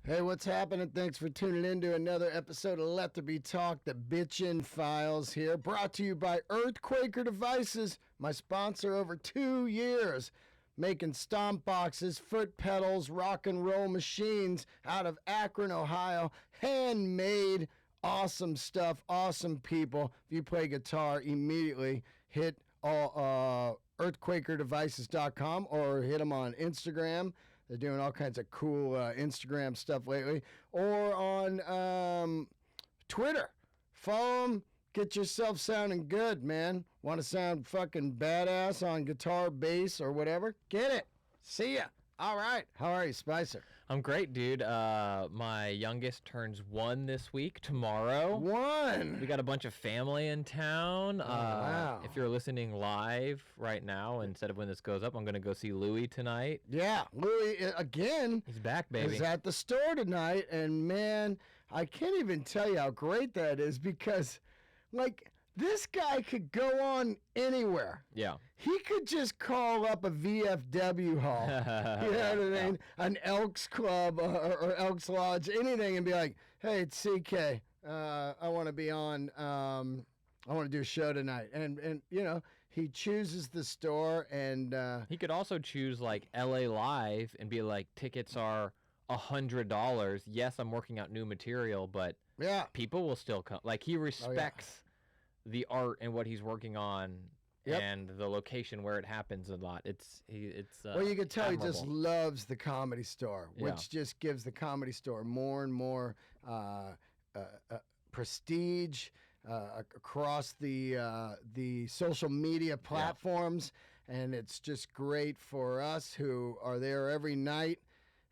Hey, what's happening? Thanks for tuning in to another episode of Let There Be Talk, the Bitchin Files here, brought to you by Earthquaker Devices, my sponsor over 2 years, making stomp boxes, foot pedals, rock and roll machines out of Akron, Ohio, handmade, awesome stuff, awesome people. If you play guitar, immediately hit earthquakerdevices.com or hit them on Instagram. They're doing all kinds of cool Instagram stuff lately. Or on Twitter. Follow them. Get yourself sounding good, man. Want to sound fucking badass on guitar, bass, or whatever? Get it. See ya. All right. How are you, Spicer? I'm great, dude. My youngest turns 1 this week, tomorrow. 1? We got a bunch of family in town. Wow. If you're listening live right now, instead of when this goes up, I'm going to go see Louie tonight. Yeah, Louie, again. He's back, baby. He's at the store tonight, and man, I can't even tell you how great that is because, like, this guy could go on anywhere. Yeah. He could just call up a VFW hall, you know what I mean? An Elks Club or Elks Lodge, anything, and be like, hey, it's CK. I want to be on, I want to do a show tonight. And you know, he chooses the store, and he could also choose, like, LA Live and be like, tickets are $100. Yes, I'm working out new material, but yeah, people will still come. Like, he respects the art and what he's working on. Yep. And the location where it happens a lot. It's well, you can tell admirable. He just loves the Comedy Store, which just gives the Comedy Store more and more prestige across the social media platforms, and it's just great for us who are there every night,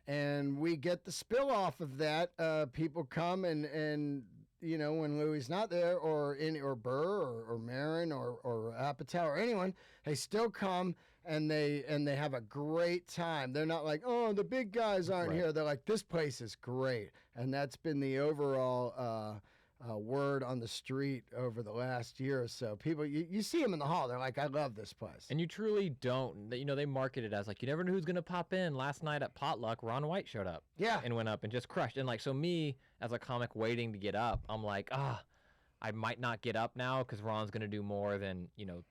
and we get the spill off of that. People come and you know, when Louie's not there, or Burr or Marin or Apatow or anyone, they still come and they have a great time. They're not like, oh, the big guys aren't here. They're like, this place is great, and that's been the overall word on the street over the last year or so. People, you see them in the hall, they're like, I love this place. And you truly don't. You know, they market it as like, you never know who's going to pop in. Last night at Potluck, Ron White showed up. Yeah. And went up and just crushed. And like, so me, as a comic waiting to get up, I'm like, I might not get up now because Ron's going to do more than,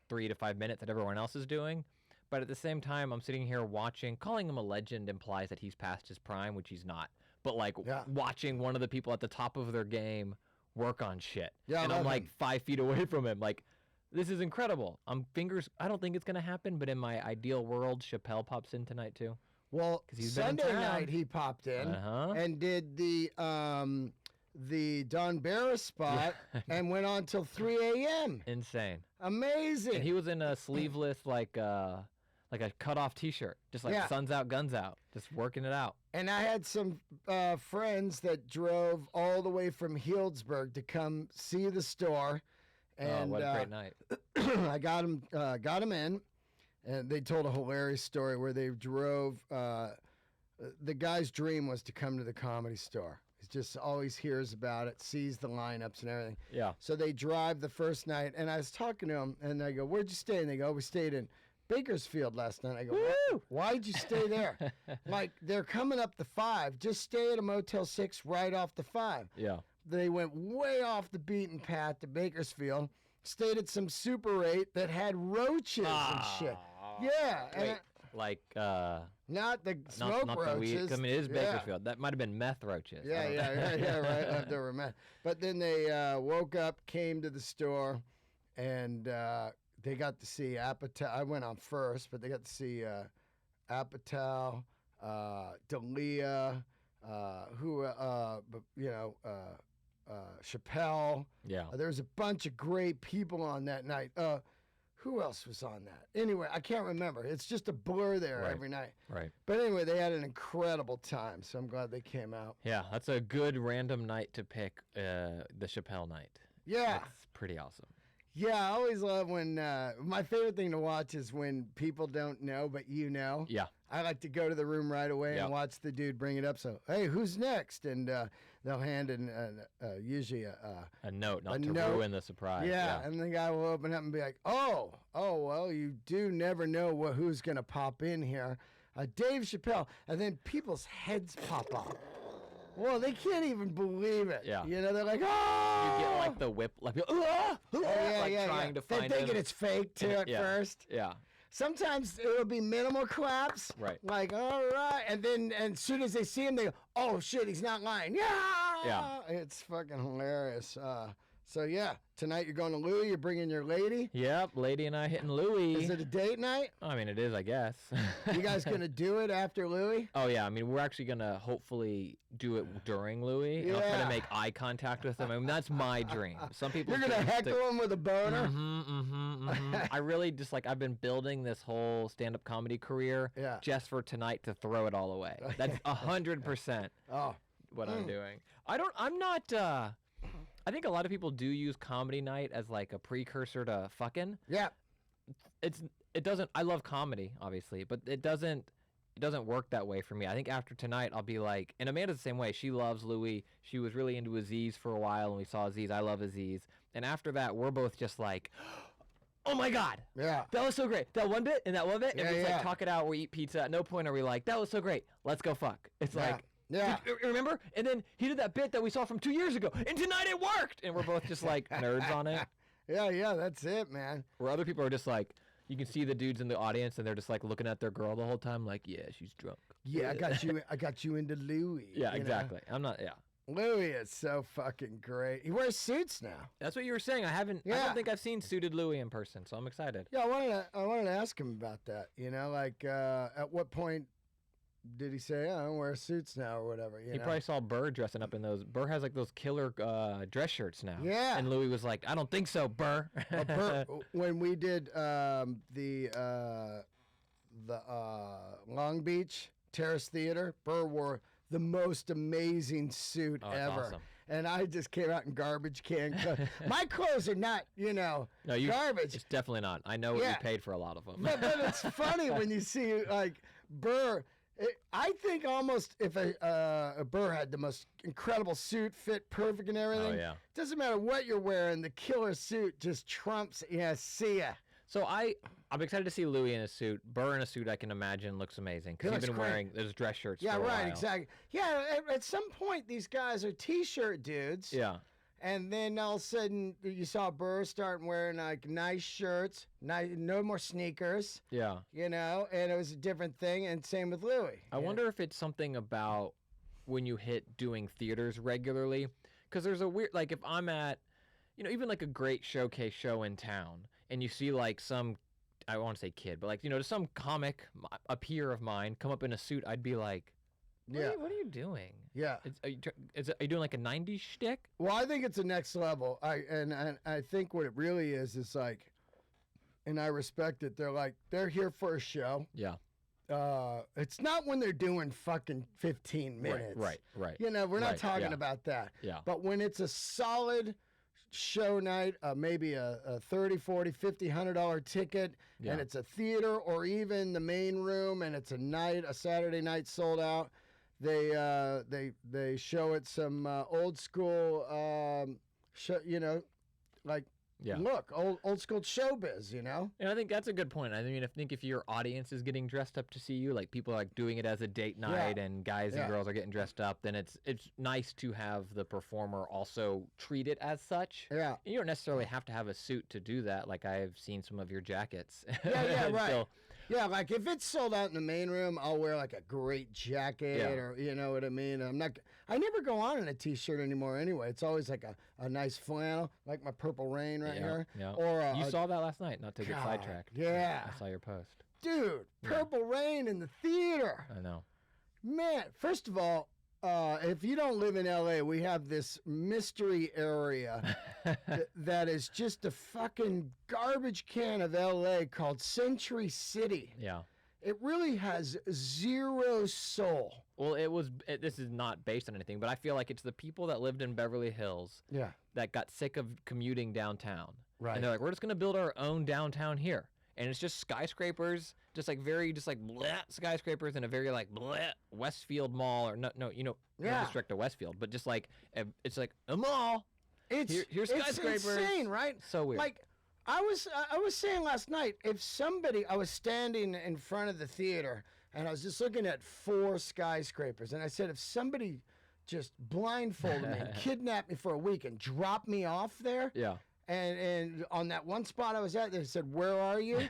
3 to 5 minutes that everyone else is doing. But at the same time, I'm sitting here watching. Calling him a legend implies that he's past his prime, which he's not. But like, watching one of the people at the top of their game work on shit. Yeah, and I'm like 5 feet away from him. Like, this is incredible. I don't think it's going to happen, but in my ideal world, Chappelle pops in tonight too. Well, Sunday night he popped in and did the Don Barris spot and went on till 3 a.m. Insane. Amazing. And he was in a sleeveless, like a cutoff T-shirt, just like Suns out, guns out, just working it out. And I had some friends that drove all the way from Healdsburg to come see the store. And what a great night! I got them in, and they told a hilarious story where they drove. The guy's dream was to come to the Comedy Store. He just always hears about it, sees the lineups and everything. Yeah. So they drive the first night, and I was talking to them, and I go, "Where'd you stay?" And they go, "We stayed in Bakersfield last night." I go, why'd you stay there? Like, they're coming up the 5. Just stay at a Motel 6 right off the 5. Yeah. They went way off the beaten path to Bakersfield, stayed at some Super 8 that had roaches and shit. Yeah. Wait, not the smoke not roaches. The weed. I mean, it is Bakersfield. That might have been meth roaches. Yeah, right. Leftover meth. But then they woke up, came to the store, and they got to see Apatow. I went on first, but they got to see Apatow, D'Elia, Chappelle. Yeah. There was a bunch of great people on that night. Who else was on that? Anyway, I can't remember. It's just a blur there every night. Right. But anyway, they had an incredible time, so I'm glad they came out. Yeah, that's a good random night to pick, the Chappelle night. Yeah. That's pretty awesome. Yeah, I always love when, my favorite thing to watch is when people don't know, but you know. Yeah. I like to go to the room right away and watch the dude bring it up. So, hey, who's next? And they'll hand in usually a note, not to ruin the surprise. Yeah, and the guy will open up and be like, oh, well, you do never know who's going to pop in here. Dave Chappelle. And then people's heads pop up. Well, they can't even believe it. Yeah. You know, they're like, oh. You get like the whip, like, trying to find They're thinking him. it's fake too at first. Yeah. Sometimes it'll be minimal claps. Right. Like, all right. And then as soon as they see him, they go, oh, shit, he's not lying. Yeah. Yeah. It's fucking hilarious. So, yeah, tonight you're going to Louie. You're bringing your lady. Yep, lady and I hitting Louie. Is it a date night? I mean, it is, I guess. You guys going to do it after Louie? Oh, yeah. I mean, we're actually going to hopefully do it during Louie. And I'll try to make eye contact with him. I mean, that's my dream. Some people... You're going to heckle him with a boner? I really just, like, I've been building this whole stand-up comedy career just for tonight to throw it all away. That's 100% what I'm doing. I'm not... I think a lot of people do use comedy night as like a precursor to fucking. Yeah. It doesn't. I love comedy, obviously, but it doesn't work that way for me. I think after tonight, I'll be like, and Amanda's the same way. She loves Louis. She was really into Aziz for a while, and we saw Aziz. I love Aziz. And after that, we're both just like, oh my God. Yeah. That was so great. That one bit and that one bit. And we just like talk it out. We eat pizza. At no point are we like, that was so great. Let's go fuck. It's like. Yeah. Remember? And then he did that bit that we saw from 2 years ago, and tonight it worked! And we're both just like nerds on it. Yeah, that's it, man. Where other people are just like, you can see the dudes in the audience, and they're just like looking at their girl the whole time, like, yeah, she's drunk. Yeah, I got you into Louie. Yeah, exactly. I'm not, Louie is so fucking great. He wears suits now. That's what you were saying. I don't think I've seen suited Louie in person, so I'm excited. Yeah, I wanted to ask him about that. You know, like, at what point did he say, I don't wear suits now or whatever? He probably saw Burr dressing up in those. Burr has like those killer dress shirts now. Yeah. And Louis was like, I don't think so, Burr. Burr, when we did the Long Beach Terrace Theater, Burr wore the most amazing suit ever. Awesome. And I just came out in garbage can clothes. My clothes are not, garbage. It's definitely not. I know what you paid for a lot of them. But it's funny when you see, like, Burr. I think almost if a Burr had the most incredible suit, fit perfect and everything. Oh, yeah. Doesn't matter what you're wearing, the killer suit just trumps. Yeah, see ya. So I'm excited to see Louis in a suit. Burr in a suit, I can imagine, looks amazing because he's been wearing those dress shirts. Yeah, for a right, while. exactly. Yeah, at some point these guys are t-shirt dudes. Yeah. And then all of a sudden, you saw Burr start wearing like nice shirts, no more sneakers. Yeah. And it was a different thing. And same with Louis. I wonder if it's something about when you hit doing theaters regularly, because there's a weird, like if I'm at, even like a great showcase show in town, and you see like some, I won't say kid, but like some comic, a peer of mine, come up in a suit, I'd be like, What are you doing? Yeah. Are you doing like a 90s shtick? Well, I think it's the next level. I think what it really is like, and I respect it. They're here for a show. Yeah. It's not when they're doing fucking 15 minutes. Right. We're not talking about that. Yeah. But when it's a solid show night, maybe a $30, $40, $50, $100 ticket, and it's a theater or even the main room, and it's a Saturday night sold out. They show it some old school, look, old school showbiz, And I think that's a good point. I think if your audience is getting dressed up to see you, like people are like doing it as a date night, and guys and girls are getting dressed up, then it's nice to have the performer also treat it as such. Yeah. You don't necessarily have to have a suit to do that. Like I've seen some of your jackets. Yeah, right. Yeah, like if it's sold out in the main room, I'll wear like a great jacket or you know what I mean. I never go on in a t-shirt anymore anyway. It's always like a nice flannel, like my Purple Rain here. Yeah. Or you saw that last night, not to get sidetracked. Yeah. I saw your post. Dude, Purple Rain in the theater. I know. Man, first of all, if you don't live in LA, we have this mystery area that is just a fucking garbage can of LA called Century City. Yeah. It really has zero soul. Well, this is not based on anything, but I feel like it's the people that lived in Beverly Hills that got sick of commuting downtown. Right. And they're like, we're just going to build our own downtown here. And it's just skyscrapers, bleh skyscrapers in a very like bleh Westfield mall or no disrespect to Westfield, but just like it's like a mall. Here's skyscrapers. It's insane, right? So weird. Like I was saying last night, I was standing in front of the theater and I was just looking at 4 skyscrapers, and I said if somebody just blindfolded me and kidnapped me for a week and dropped me off there. Yeah. And on that one spot I was at, they said, "Where are you?"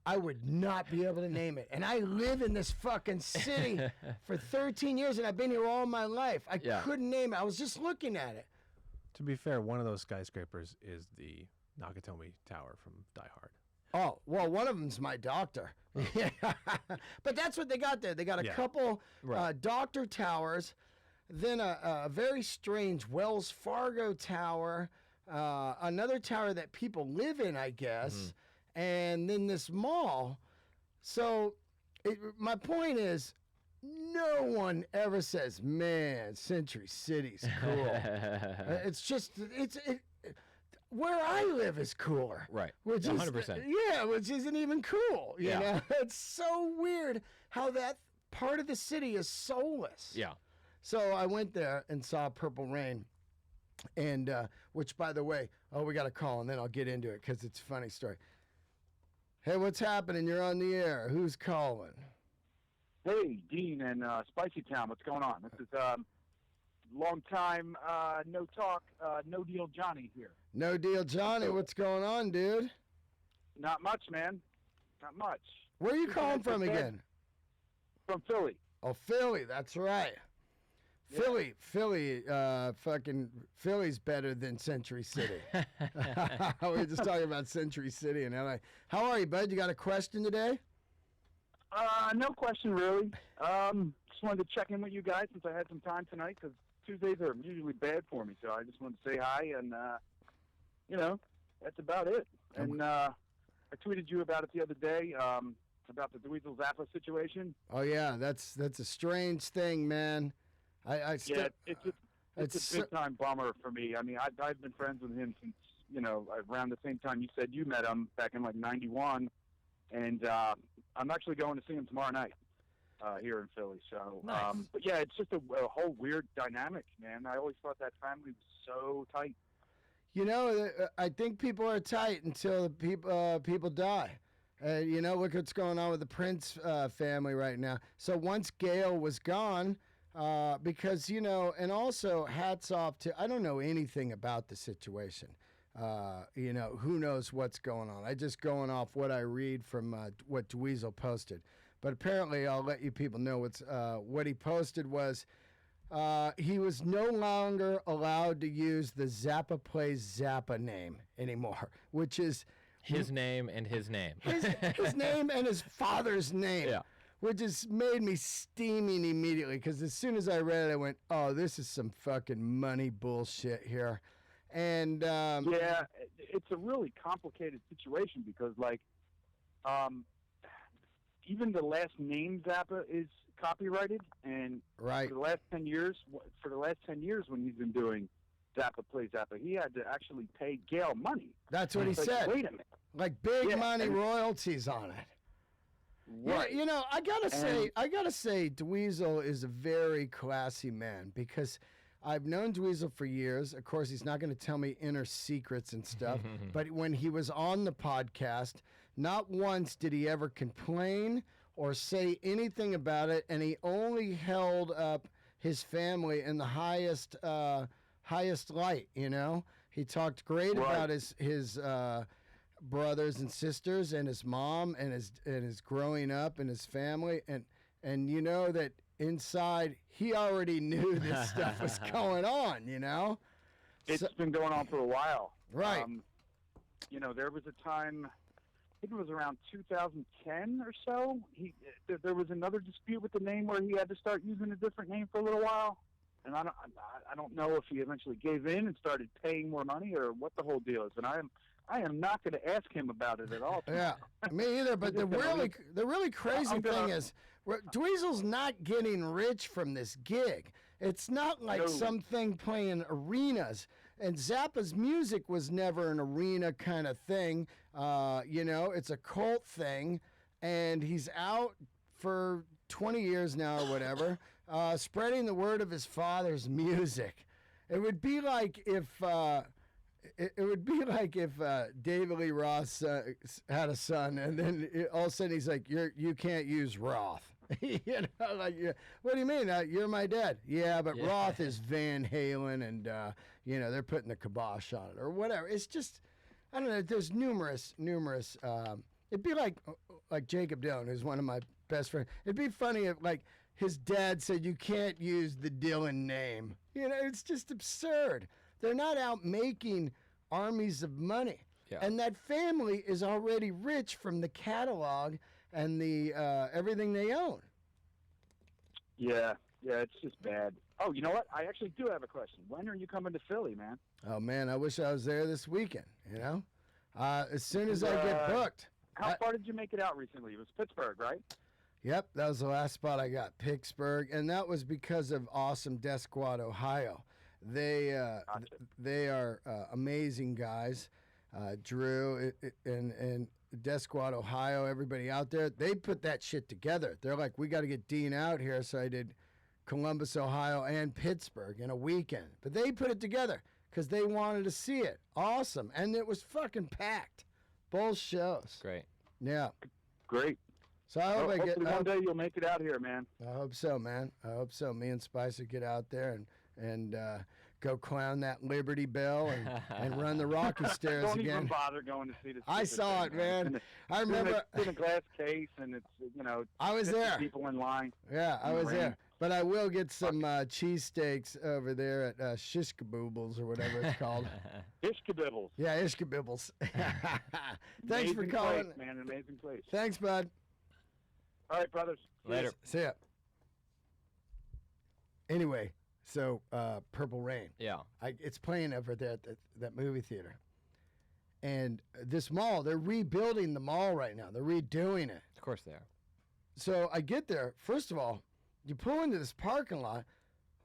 I would not be able to name it. And I live in this fucking city for 13 years, and I've been here all my life. I couldn't name it. I was just looking at it. To be fair, one of those skyscrapers is the Nakatomi Tower from Die Hard. Oh, well, one of them's my doctor. Yeah. But that's what they got there. They got a couple doctor towers, then a very strange Wells Fargo tower, another tower that people live in, I guess, and then this mall. So my point is, no one ever says, "Man, Century City's cool." It's just, where I live is cooler. Right. Which 100%. Which isn't even cool. You know? It's so weird how that part of the city is soulless. Yeah. So I went there and saw Purple Rain, and which, by the way, we got a call, and then I'll get into it because it's a funny story. Hey, what's happening? You're on the air. Who's calling? Hey, Dean and Spicy Town. What's going on? This is long time no talk, no deal Johnny here. No deal Johnny. What's going on, dude? Not much, man. Not much. Where are you calling from again? From Philly. Oh, Philly. That's right. Yeah. Philly, fucking Philly's better than Century City. We were just talking about Century City in LA. How are you, bud? You got a question today? No question, really. Just wanted to check in with you guys since I had some time tonight, because Tuesdays are usually bad for me. So I just wanted to say hi, and, that's about it. And I tweeted you about it the other day, about the Dweezil Zappa situation. Oh, yeah, that's a strange thing, man. It's a big-time bummer for me. I mean, I've been friends with him since, around the same time you said you met him, back in, 91. And I'm actually going to see him tomorrow night here in Philly. So, nice. But yeah, it's just a whole weird dynamic, man. I always thought that family was so tight. I think people are tight until people die. Look what's going on with the Prince family right now. So once Gail was gone, because, and also hats off to, I don't know anything about the situation. Who knows what's going on. I just going off what I read from what Dweezil posted. But apparently, I'll let you people know what he posted was he was no longer allowed to use the Zappa Plays Zappa name anymore, which is his name and his name. His name and his father's name. Yeah. Which has made me steaming immediately, because as soon as I read it, I went, "Oh, this is some fucking money bullshit here." And yeah, it's a really complicated situation because, even the last name Zappa is copyrighted, and right. for the last 10 years, when he's been doing Zappa Plays Zappa, he had to actually pay Gail money. That's what he said. Wait a minute, big money royalties on it. Right. I gotta say, Dweezil is a very classy man, because I've known Dweezil for years. Of course, he's not going to tell me inner secrets and stuff. But when he was on the podcast, not once did he ever complain or say anything about it, and he only held up his family in the highest light. He talked great about his brothers and sisters and his mom and his growing up and his family, and that inside he already knew this stuff was going on. It's been going on for a while, right? There was a time, I think it was around 2010 or so, there was another dispute with the name where he had to start using a different name for a little while. And I don't know if he eventually gave in and started paying more money or what the whole deal is. And I am not going to ask him about it at all. Yeah, me either. But the really crazy thing is, Dweezil's not getting rich from this gig. It's not like something playing arenas. And Zappa's music was never an arena kind of thing. It's a cult thing. And he's out for 20 years now or whatever, spreading the word of his father's music. It would be like if David Lee Roth had a son, and then all of a sudden he's like, you can't use Roth. You know, like, what do you mean? You're my dad. Yeah, but Yeah. Roth is Van Halen, and you know, they're putting the kibosh on it or whatever. It's just, I don't know. There's numerous. It'd be like Jacob Dylan, who's one of my best friends. It'd be funny if like his dad said you can't use the Dylan name. You know, it's just absurd. They're not out making armies of money. Yeah. And that family is already rich from the catalog and the everything they own. Yeah, it's just bad. Oh, you know what? I actually do have a question. When are you coming to Philly, man? Oh man, I wish I was there this weekend. You know, as soon as I get booked. How far did you make it out recently? It was Pittsburgh, right? Yep, that was the last spot I got, Pittsburgh, and that was because of awesome Death Squad Ohio. They are amazing guys. Drew and Death Squad Ohio, everybody out there, they put that shit together. They're like, we got to get Dean out here, so I did Columbus, Ohio, and Pittsburgh in a weekend. But they put it together because they wanted to see it. Awesome, and it was fucking packed. Both shows. Great. Yeah. Great. So I hope Hopefully one day you'll make it out here, man. I hope so, man. I hope so. Me and Spicer get out there and go clown that Liberty Bell and run the Rocky Stairs Don't again. even bother going to see this. I saw it, man. I remember. It's in a glass case, and it's, you know, I was 50 there. people in line. Yeah, I in the was rain. there. But I will get some cheesesteaks over there at Shish Kaboobles or whatever it's called. Ishkabibbles. Yeah, Ishkabibbles. Thanks for Amazing calling. place, man. Amazing place. Thanks, bud. All right, brothers. Later. See ya. Anyway, so Purple Rain. Yeah. It's playing over there at that movie theater. And this mall, they're rebuilding the mall right now. They're redoing it. Of course they are. So I get there. First of all, you pull into this parking lot.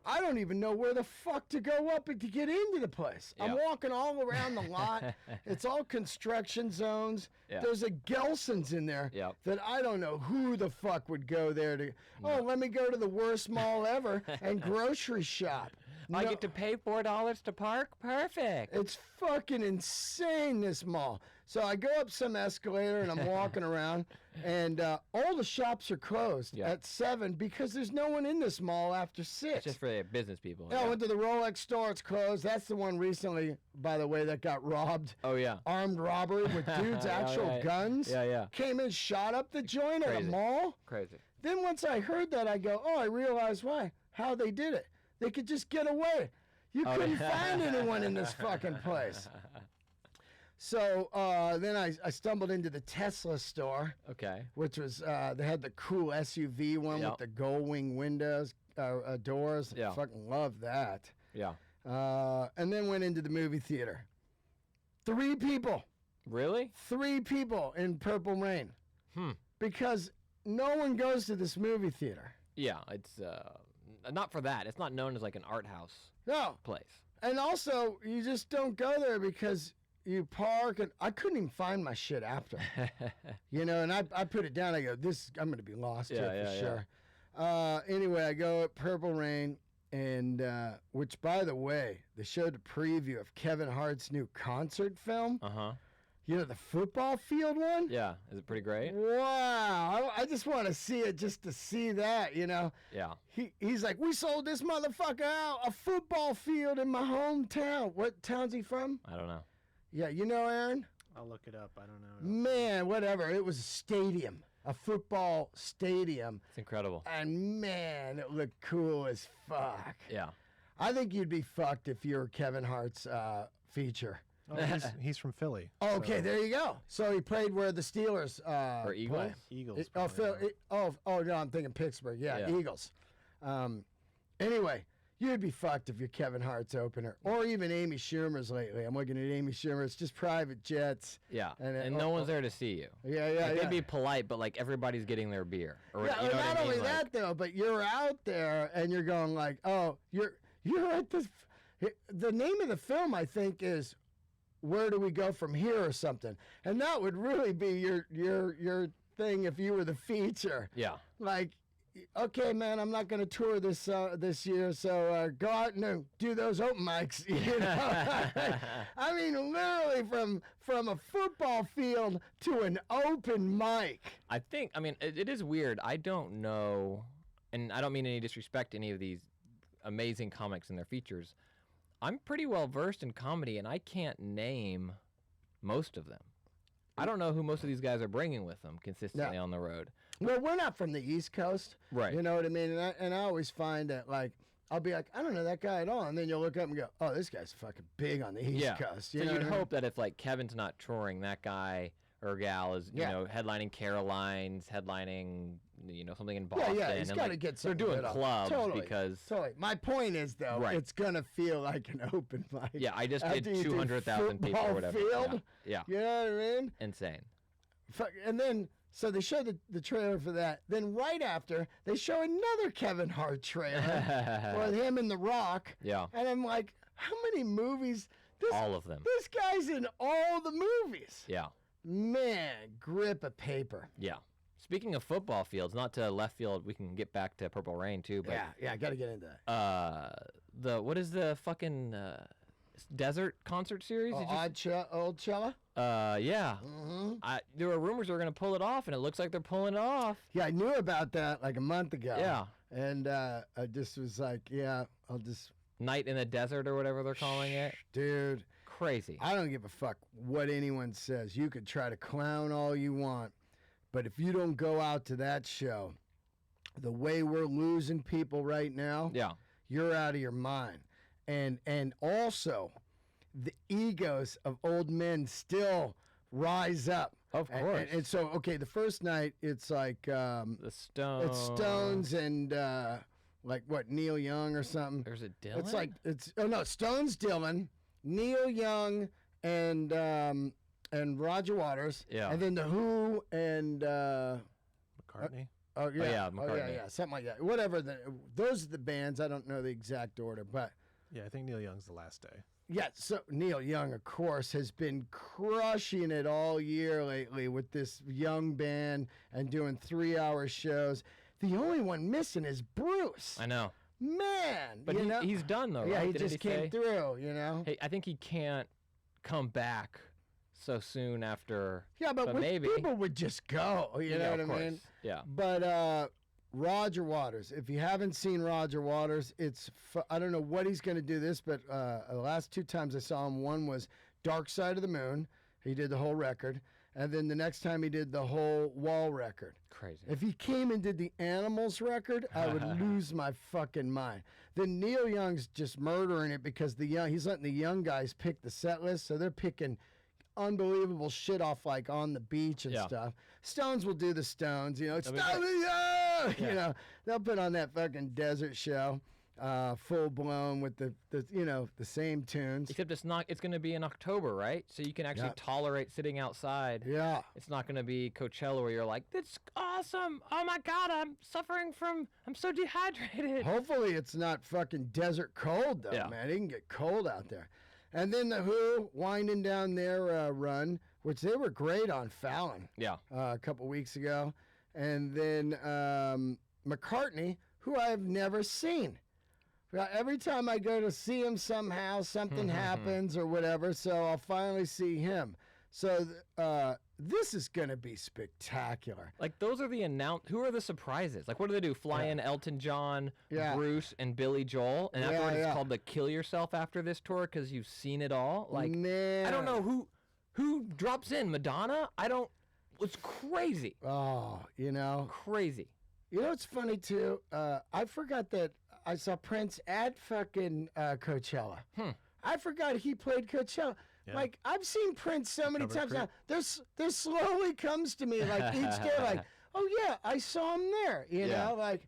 I don't even know where the fuck to go up to get into the place. I'm Yeah. walking all around the lot. It's all construction zones. Yeah. There's a Gelson's in there Yep. that I don't know who the fuck would go there to. Oh, let me go to the worst mall ever and grocery shop. I No. get to pay $4 to park? Perfect. It's fucking insane, this mall. So I go up some escalator and I'm walking around, and all the shops are closed Yeah. at 7 because there's no one in this mall after 6. It's just for the business people. Yeah, I went to the Rolex store. It's closed. That's the one recently, by the way, that got robbed. Oh, yeah. Armed robbery with dudes' actual Right. guns. Yeah, yeah. Came in, shot up the joint at a Crazy. mall. Crazy. Then once I heard that, I go, oh, I realized why. How they did it. They could just get away. You Oh, couldn't yeah. find anyone in this fucking place. So then I stumbled into the Tesla store, Okay. which was, they had the cool SUV one Yep. with the gold wing windows, doors. Yeah. Fucking love that. Yeah. And then went into the movie theater. 3 people. Really? 3 people in Purple Rain. Because no one goes to this movie theater. Yeah. It's not for that. It's not known as like an art house No. place. And also, you just don't go there because you park, and I couldn't even find my shit after. You know, and I put it down. I go, I'm going to be lost here for Yeah, sure. Anyway, I go at Purple Rain, and which, by the way, they showed a preview of Kevin Hart's new concert film. Uh-huh. You know, the football field one? Yeah. Is it pretty great? Wow. I just want to see it just to see that, you know. Yeah. He's like, we sold this motherfucker out a football field in my hometown. What town's he from? I don't know. Yeah, you know, Aaron? I'll look it up. I don't know. Man, whatever. It was a stadium, a football stadium. It's incredible. And man, it looked cool as fuck. Yeah. I think you'd be fucked if you were Kevin Hart's feature. Oh, he's from Philly. Oh, okay, so- there you go. So he played where the Steelers Or Eagles? play. Eagles. Oh, probably, no, I'm thinking Pittsburgh. Yeah, Yeah. Eagles. Anyway, you'd be fucked if you're Kevin Hart's opener, or even Amy Schumer's lately. I'm looking at Amy Schumer. It's just private jets. Yeah. And And, it- no oh, one's oh. there to see you. Yeah, Like, yeah. they'd be polite, but like everybody's getting their beer. Or, Yeah, you know what not I mean? only Like, that though, but you're out there and you're going like, oh, you're at this. The name of the film, I think, is "Where Do We Go From Here" or something, and that would really be your thing if you were the feature. Yeah. Like, okay, man, I'm not going to tour this year, so go out and do those open mics. You know? I mean, literally from a football field to an open mic. I mean, it is weird. I don't know, and I don't mean any disrespect to any of these amazing comics and their features. I'm pretty well versed in comedy, and I can't name most of them. I don't know who most of these guys are bringing with them consistently on the road. Well, we're not from the East Coast. Right. You know what I mean? And I always find that, like, I'll be like, I don't know that guy at all. And then you'll look up and go, oh, this guy's fucking big on the East Coast. You so know you'd what I mean? hope that if, like, Kevin's not touring, that guy or gal is, you know, headlining Caroline's, headlining, you know, something in Boston. Yeah, he's got to get they're something doing lit up. clubs Totally. because... Totally. My point is, though, it's going to feel like an open mic. Yeah, I just after did you do 200,000 people or football whatever. Field. Yeah. You know what I mean? Insane. And then, so they show the trailer for that. Then right after, they show another Kevin Hart trailer with him and The Rock. Yeah. And I'm like, how many movies? All of them. This guy's in all the movies. Yeah. Man, grip of paper. Yeah. Speaking of football fields, not to left field, we can get back to Purple Rain too. But Yeah, I got to get into that. what is the fucking desert concert series? Oldchella? Yeah. Mm-hmm. There were rumors they were gonna pull it off, and it looks like they're pulling it off. Yeah, I knew about that like a month ago. Yeah. And I just was like, yeah, I'll just... Night in the Desert or whatever they're calling it. Dude. Crazy. I don't give a fuck what anyone says. You could try to clown all you want, but if you don't go out to that show, the way we're losing people right now, you're out of your mind. And also, the egos of old men still rise up. Of course. And so, okay, the first night, it's like... the Stones. It's Stones and, like, what, Neil Young or something? There's a Dylan? It's like, Stones, Dylan, Neil Young, and Roger Waters. Yeah. And then The Who and... McCartney? McCartney. Yeah, something like that. Whatever. Those are the bands. I don't know the exact order, but... Yeah, I think Neil Young's the last day. Yeah, so Neil Young, of course, has been crushing it all year lately with this young band and doing 3-hour shows. The only one missing is Bruce. I know. Man, but he's done though. Yeah, right? he Didn't just came through. You know. Hey, I think he can't come back so soon after. Yeah, but maybe people would just go. You know what I mean? Yeah. But Roger Waters. If you haven't seen Roger Waters, I don't know what he's going to do this, but the last 2 times I saw him, one was Dark Side of the Moon. He did the whole record. And then the next time he did the whole Wall record. Crazy. If he came and did the Animals record, I would lose my fucking mind. Then Neil Young's just murdering it because he's letting the young guys pick the set list, so they're picking unbelievable shit off like On the Beach and stuff. Stones will do the Stones, you know. It's you know, they'll put on that fucking desert show, full blown with the same tunes. Except it's going to be in October, right? So you can actually tolerate sitting outside. Yeah. It's not going to be Coachella where you're like, that's awesome. Oh my God, I'm so dehydrated. Hopefully it's not fucking desert cold though, man. It can get cold out there. And then the Who winding down their run, which they were great on Fallon. Yeah. A couple weeks ago. And then McCartney, who I've never seen. Every time I go to see him somehow, something happens or whatever, so I'll finally see him. So this is going to be spectacular. Like, those are who are the surprises? Like, what do they do? Fly in Elton John, Bruce, and Billy Joel, and afterwards it's called the Kill Yourself after this tour because you've seen it all? Like, man. I don't know who drops in. Madonna? It's crazy. Oh, you know. Crazy. You know what's funny, too? I forgot that I saw Prince at fucking Coachella. I forgot he played Coachella. Yeah. Like, I've seen Prince so many times now. There slowly comes to me, like, each day, like, oh, yeah, I saw him there. You know, like,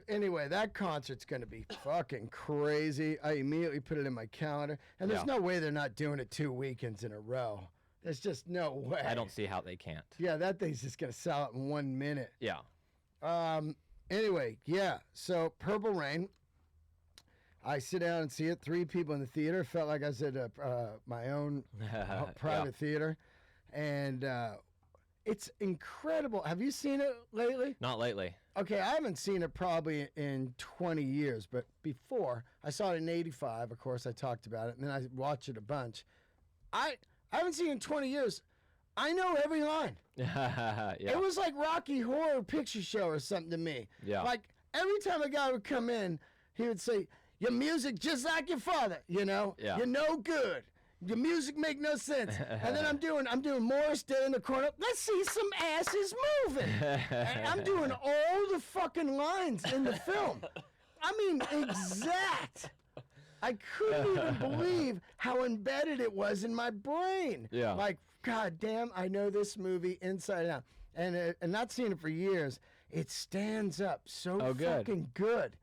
anyway, that concert's going to be fucking crazy. I immediately put it in my calendar. And there's no way they're not doing it 2 weekends in a row. There's just no way. I don't see how they can't. Yeah, that thing's just going to sell out in 1 minute. Yeah. Anyway, so Purple Rain. I sit down and see it. 3 people in the theater. Felt like I was at my own private theater. And it's incredible. Have you seen it lately? Not lately. okay, I haven't seen it probably in 20 years, but before I saw it in '85. Of course, I talked about it, and then I watched it a bunch. I haven't seen it in 20 years. I know every line. Yeah. It was like Rocky Horror Picture Show or something to me. Yeah. Like every time a guy would come in, he would say, "Your music just like your father, you know. Yeah. You're no good. Your music make no sense." And then I'm doing Morris Day in the corner. Let's see some asses moving. And I'm doing all the fucking lines in the film. I mean, exact. I couldn't even believe how embedded it was in my brain. Yeah. Like, God damn, I know this movie inside out. And not seeing it for years, it stands up so fucking good.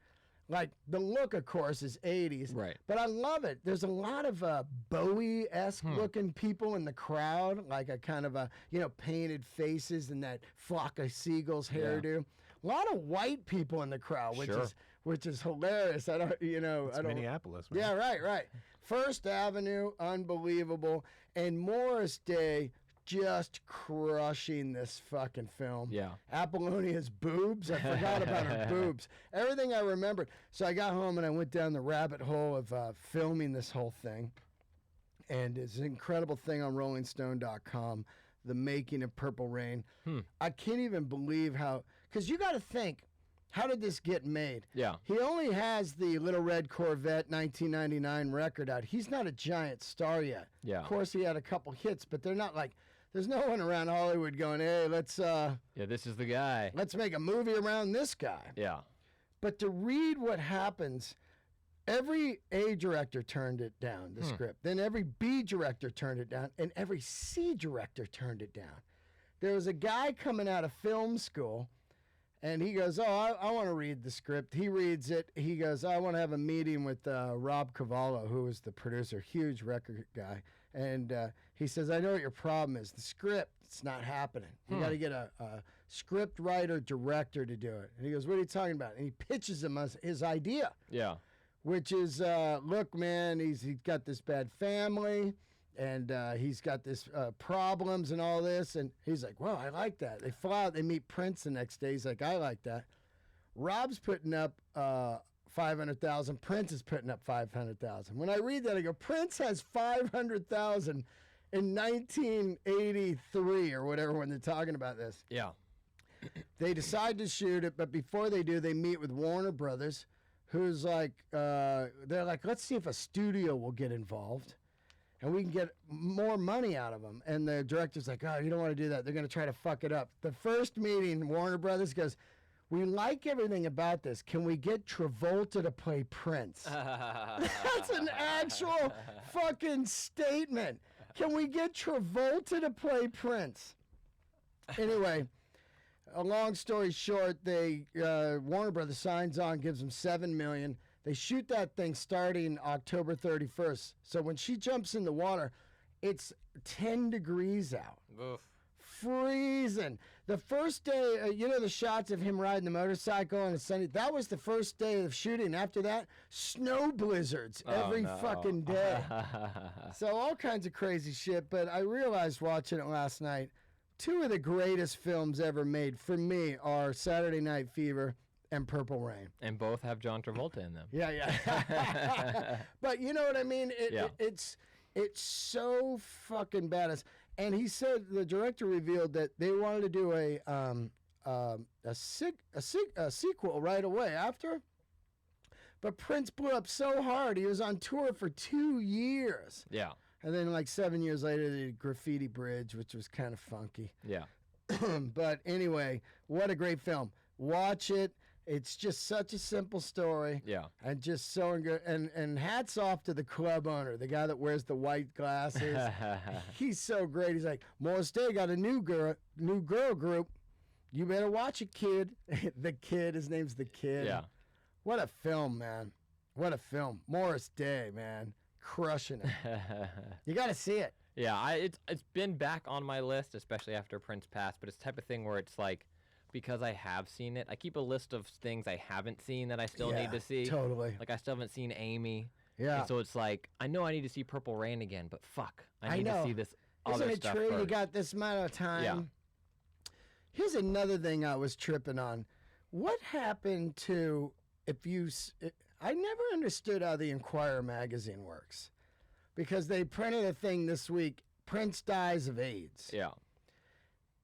Like, the look, of course, is 80s. Right. But I love it. There's a lot of Bowie-esque looking people in the crowd, like a kind of painted faces and that flock of seagulls hairdo. A lot of white people in the crowd, which is hilarious. I don't. It's Minneapolis, man. Yeah, right. First Avenue, unbelievable, and Morris Day just crushing this fucking film. Yeah. Apollonia's boobs. I forgot about her boobs. Everything I remembered. So I got home and I went down the rabbit hole of filming this whole thing. And it's an incredible thing on RollingStone.com, The Making of Purple Rain. I can't even believe how, because you got to think, how did this get made? Yeah. He only has the Little Red Corvette 1999 record out. He's not a giant star yet. Yeah. Of course, he had a couple hits, but they're not like, there's no one around Hollywood going, hey, let's this is the guy. let's make a movie around this guy. Yeah. But to read what happens, every A director turned it down, the script. Then every B director turned it down, and every C director turned it down. There was a guy coming out of film school, and he goes, I want to read the script. He reads it. He goes, I want to have a meeting with Rob Cavallo, who was the producer, huge record guy. And he says, I know what your problem is. The script, it's not happening. You got to get a script writer director to do it. And he goes, what are you talking about? And he pitches him his idea. Yeah. Which is, look, man, he's got this bad family, and he's got this problems and all this. And he's like, well, I like that. They fly out, they meet Prince the next day. He's like, I like that. Rob's putting up 500,000. Prince is putting up 500,000. When I read that, I go, Prince has 500,000 in 1983 or whatever when they're talking about this. Yeah. They decide to shoot it, but before they do, they meet with Warner Brothers, who's like, they're like, let's see if a studio will get involved and we can get more money out of them. And the director's like, oh, you don't want to do that. They're going to try to fuck it up. The first meeting, Warner Brothers goes, we like everything about this. Can we get Travolta to play Prince? That's an actual fucking statement. Can we get Travolta to play Prince? Anyway, a long story short, they Warner Brothers signs on, gives them $7 million. They shoot that thing starting October 31st. So when she jumps in the water, it's 10 degrees out. Oof. Freezing. The first day, the shots of him riding the motorcycle on a sunny, that was the first day of shooting. After that, snow blizzards every fucking day. So all kinds of crazy shit. But I realized watching it last night, two of the greatest films ever made for me are Saturday Night Fever and Purple Rain. And both have John Travolta in them. Yeah. But you know what I mean? It's so fucking badass. And he said, the director revealed that they wanted to do a sequel right away after. But Prince blew up so hard, he was on tour for 2 years. Yeah. And then like 7 years later, they did Graffiti Bridge, which was kind of funky. Yeah. But anyway, what a great film. Watch it. It's just such a simple story. Yeah. And just so good. And hats off to the club owner, the guy that wears the white glasses. He's so great. He's like, Morris Day got a new girl group. You better watch it, kid. The Kid. His name's The Kid. Yeah. What a film, man. What a film. Morris Day, man. Crushing it. You got to see it. Yeah, it's been back on my list, especially after Prince passed, but it's the type of thing where it's like, because I have seen it, I keep a list of things I haven't seen that I still need to see. Totally. Like, I still haven't seen Amy. Yeah. And so it's like, I know I need to see Purple Rain again, but fuck, I need know. to see this other Isn't it stuff true? first. You got this amount of time. Yeah. Here's another thing I was tripping on. What happened to I never understood how the Inquirer magazine works, because they printed a thing this week, Prince dies of AIDS. Yeah.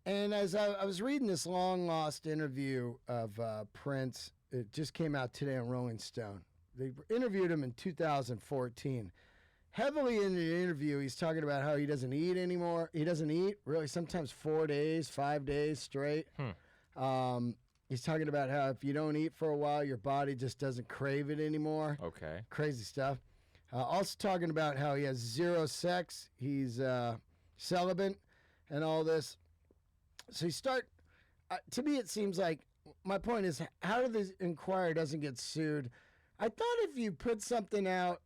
And as I was reading this long lost interview of Prince, it just came out today on Rolling Stone. They interviewed him in 2014. Heavily in the interview, he's talking about how he doesn't eat anymore. He doesn't eat, really, sometimes 4 days, 5 days straight. He's talking about how if you don't eat for a while, your body just doesn't crave it anymore. Okay. Crazy stuff. Also talking about how he has zero sex. He's celibate and all this. So you start, to me it seems like, my point is, how did the Inquirer doesn't get sued? I thought if you put something out,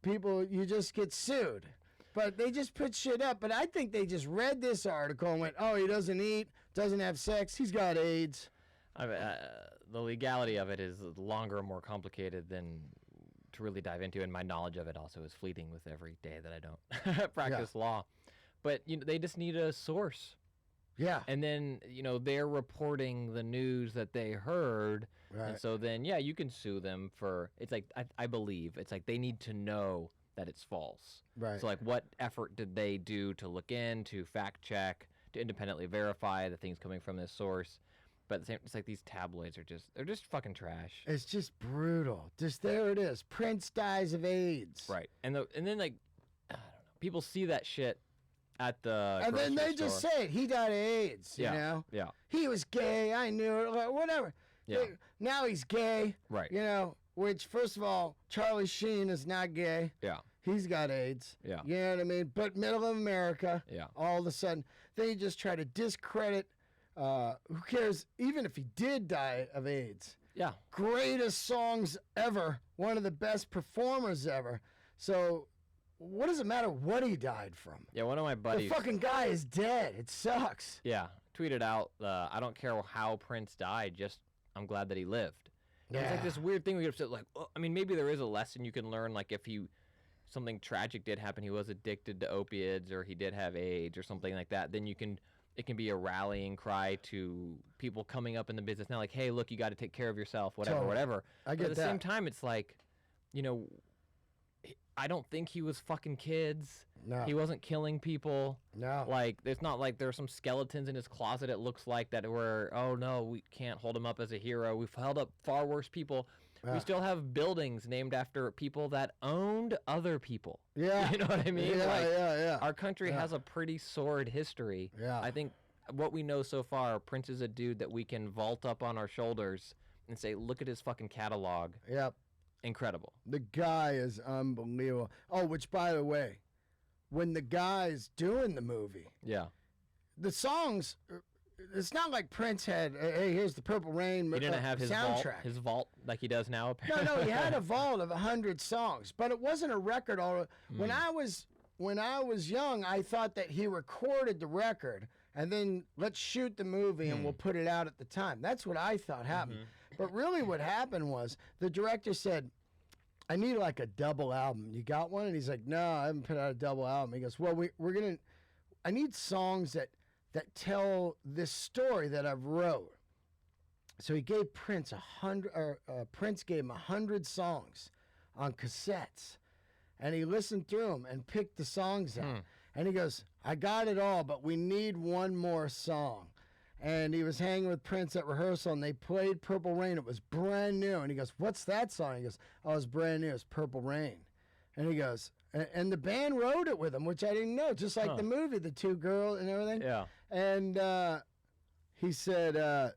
you just get sued. But they just put shit up. But I think they just read this article and went, oh, he doesn't eat, doesn't have sex, he's got AIDS. The legality of it is longer and more complicated than to really dive into, and my knowledge of it also is fleeting with every day that I don't practice law. But they just need a source. Yeah. And then, they're reporting the news that they heard. Right. And so then, yeah, you can sue them for, it's like, I believe, it's like they need to know that it's false. Right. So, like, what effort did they do to look in, to fact check, to independently verify the things coming from this source? But at the same, it's like these tabloids they're just fucking trash. It's just brutal. Just there it is. Prince dies of AIDS. Right. And then, like, I don't know, people see that shit at the and then they just store. say it. He died of AIDS, you know? Yeah. He was gay. I knew it. Like, whatever. Yeah. Now he's gay. Right. Which, first of all, Charlie Sheen is not gay. Yeah. He's got AIDS. Yeah. You know what I mean? But middle of America, Yeah. all of a sudden, they just try to discredit. Who cares? Even if he did die of AIDS. Yeah. Greatest songs ever. One of the best performers ever. So what does it matter what he died from? Yeah, one of my buddies. The fucking guy is dead. It sucks. Yeah, tweeted out, I don't care how Prince died, just I'm glad that he lived. And It's like this weird thing we get upset, like, maybe there is a lesson you can learn, like if something tragic did happen, he was addicted to opiates or he did have AIDS or something like that, then it can be a rallying cry to people coming up in the business now, like, hey, look, you got to take care of yourself, whatever. I get but at the that. same time, it's like, I don't think he was fucking kids. No. He wasn't killing people. No. Like, it's not like there's some skeletons in his closet, it looks like, that were, oh no, we can't hold him up as a hero. We've held up far worse people. We still have buildings named after people that owned other people. Yeah. You know what I mean? Yeah, Like, yeah. Our country has a pretty sordid history. Yeah. I think what we know so far, Prince is a dude that we can vault up on our shoulders and say, look at his fucking catalog. Yep. Incredible. The guy is unbelievable. Oh, which, by the way, when the guy's doing the movie, Yeah. the songs, it's not like Prince had, hey, here's the Purple Rain He didn't have his soundtrack. vault like he does now, apparently. No, he had a vault of 100 songs, but it wasn't a record. When I was young, I thought that he recorded the record and then let's shoot the movie and we'll put it out at the time. That's what I thought happened. But really what happened was the director said, I need like a double album. You got one? And he's like, no, I haven't put out a double album. He goes, well, I need songs that tell this story that I've wrote. So he gave Prince Prince gave him 100 songs on cassettes, and he listened through them and picked the songs out. And he goes, I got it all, but we need one more song. And he was hanging with Prince at rehearsal, and they played Purple Rain. It was brand new. And he goes, what's that song? He goes, oh, it's brand new. It's Purple Rain. And he goes, and the band wrote it with him, which I didn't know, just like the movie, the two girls and everything. Yeah. And he said,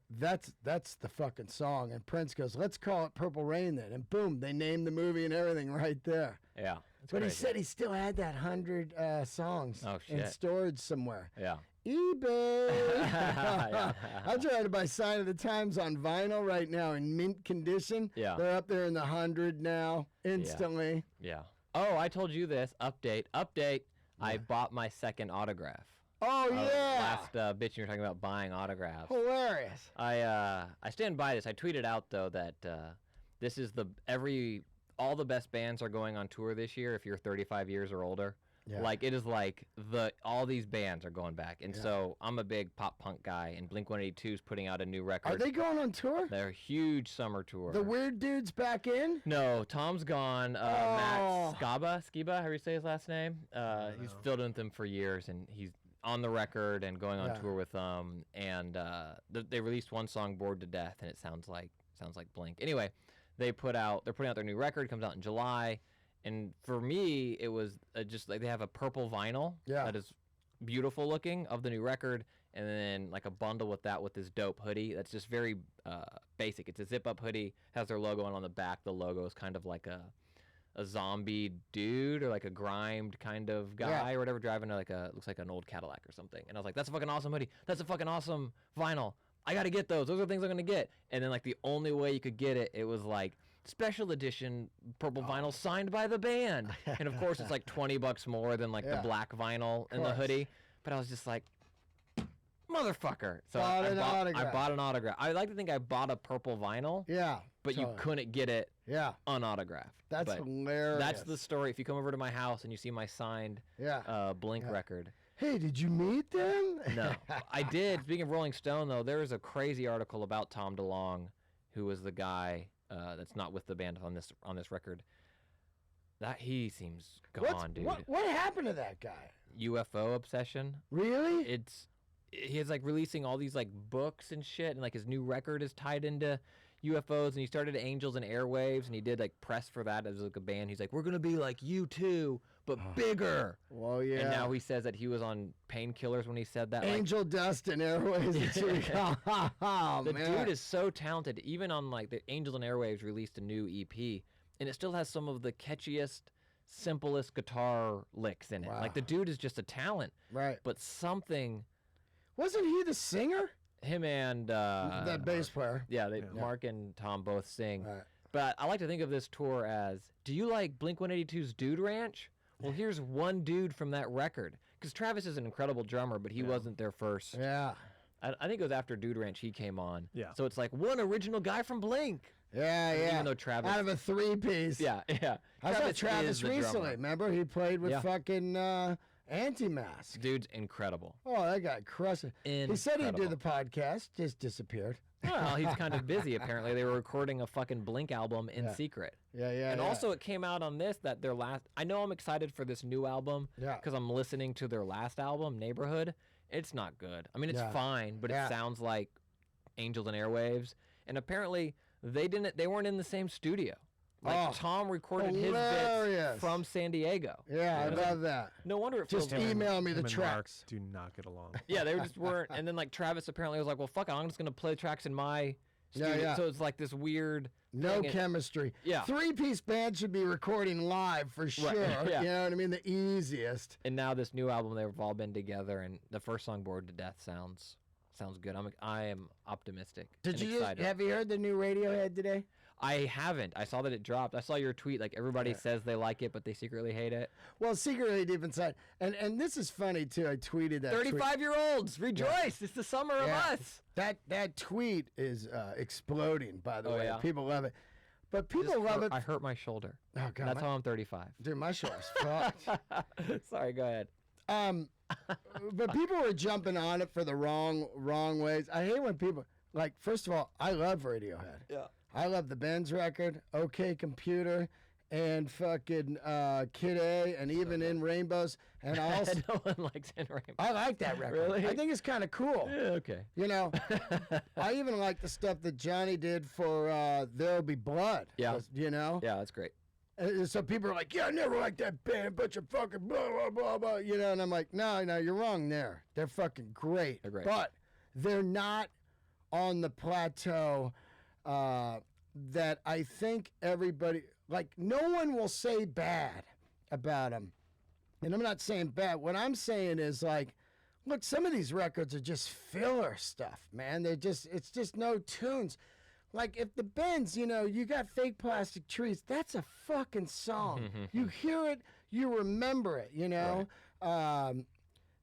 that's the fucking song. And Prince goes, let's call it Purple Rain then. And boom, they named the movie and everything right there. Yeah. But he said he still had that 100 songs in storage somewhere. Yeah. eBay. I'm trying to buy Sign of the Times on vinyl right now in mint condition. Yeah. They're up there in the 100 now, instantly. Yeah. Oh, I told you this. Update. I bought my second autograph. Oh, yeah. Last bitch, you were talking about buying autographs. Hilarious. I stand by this. I tweeted out, though, that this is all the best bands are going on tour this year if you're 35 years or older. Yeah. Like it is like all these bands are going back, and so I'm a big pop punk guy, and Blink-182 is putting out a new record. Are they going on tour? They're a huge summer tour. The weird dude's back in? No, Tom's gone. Matt Skiba, however you say his last name. He's filled in with them for years, and he's on the record and going on tour with them. And they released one song, "Bored to Death," and it sounds like Blink. Anyway, they're putting out their new record. It comes out in July. And for me, it was just like they have a purple vinyl that is beautiful looking of the new record, and then like a bundle with this dope hoodie that's just very basic. It's a zip-up hoodie, has their logo on the back. The logo is kind of like a zombie dude or like a grimed kind of guy or whatever driving looks like an old Cadillac or something. And I was like, that's a fucking awesome hoodie. That's a fucking awesome vinyl. I got to get those. Those are the things I'm going to get. And then like the only way you could get it, it was like special edition purple vinyl signed by the band. And of course it's like $20 more than like the black vinyl and the hoodie. But I was just like, motherfucker. So I bought an autograph. I like to think I bought a purple vinyl. Yeah. But you couldn't get it unautographed. That's hilarious. That's the story. If you come over to my house and you see my signed Blink record. Hey, did you meet them? No. I did. Speaking of Rolling Stone, though, there was a crazy article about Tom DeLonge, who was the guy that's not with the band on this record. That he seems gone, dude. What happened to that guy? UFO obsession. Really? He's like releasing all these like books and shit, and like his new record is tied into UFOs, and he started Angels and Airwaves, and he did like press for that as like a band. He's like, we're gonna be like U2, but bigger. Well, yeah. And now he says that he was on painkillers when he said that. Angel Dust and Airwaves. The dude is so talented. Even on like the Angels and Airwaves released a new EP, and it still has some of the catchiest, simplest guitar licks in it. Wow. Like the dude is just a talent. Right. But something. Wasn't he the singer? Him and that bass player. Yeah, Mark and Tom both sing. Right. But I like to think of this tour as, do you like Blink-182's Dude Ranch? Well, here's one dude from that record. Because Travis is an incredible drummer, but he wasn't their first. Yeah. I think it was after Dude Ranch he came on. Yeah. So it's like one original guy from Blink. Yeah. Even though Travis... Out of a three-piece. Yeah. I saw Travis is the recently. drummer. Remember? He played with fucking Anti-Mask. Dude's incredible. Oh, that guy crushed it. He said he'd do the podcast, just disappeared. Well, he's kind of busy, apparently. They were recording a fucking Blink album in secret. Yeah. And also it came out on this, that their last... I know I'm excited for this new album because I'm listening to their last album, Neighborhood. It's not good. I mean, it's fine, but it sounds like Angels and Airwaves. And apparently they weren't in the same studio. Like Tom recorded his bits from San Diego. Yeah, I love that. No wonder it just feels email me the Him and Mark tracks. do not get along. Yeah, they just weren't. And then like Travis apparently was like, well, fuck it, I'm just gonna play tracks in my studio. Yeah. So it's like this weird. No thing. chemistry. Yeah. Three-piece band should be recording live for sure. Yeah. You know what I mean? The easiest. And now this new album, they've all been together, and the first song, "Bored to Death," sounds good. I am optimistic. Have you heard the new Radiohead today? I haven't. I saw that it dropped. I saw your tweet. Like everybody says they like it, but they secretly hate it. Well, secretly deep inside. And this is funny too. I tweeted that. 35-year-olds rejoice! Yeah. It's the summer of us. That tweet is exploding. By the way, yeah. people love it. But people love it. I hurt my shoulder. Oh God, that's how I'm 35. Dude, my shoulder's fucked. Sorry, go ahead. But people were jumping on it for the wrong ways. I hate when people like. First of all, I love Radiohead. Yeah. I love the Benz record, OK Computer, and fucking Kid A, and even In Rainbows. And I also no one likes In Rainbows. I like that record. Really? I think it's kind of cool. Yeah, okay. You know, I even like the stuff that Johnny did for There'll Be Blood. Yeah. You know? Yeah, that's great. And so people are like, yeah, I never liked that band, bunch of fucking blah, blah, blah, blah. You know, and I'm like, no, you're wrong there. They're fucking great. They're great. But they're not on the plateau that I think everybody, like, no one will say bad about them. And I'm not saying bad. What I'm saying is, like, look, some of these records are just filler stuff, man. It's just no tunes. Like, if the Bends, you know, you got Fake Plastic Trees, that's a fucking song. You hear it, you remember it, you know? Right.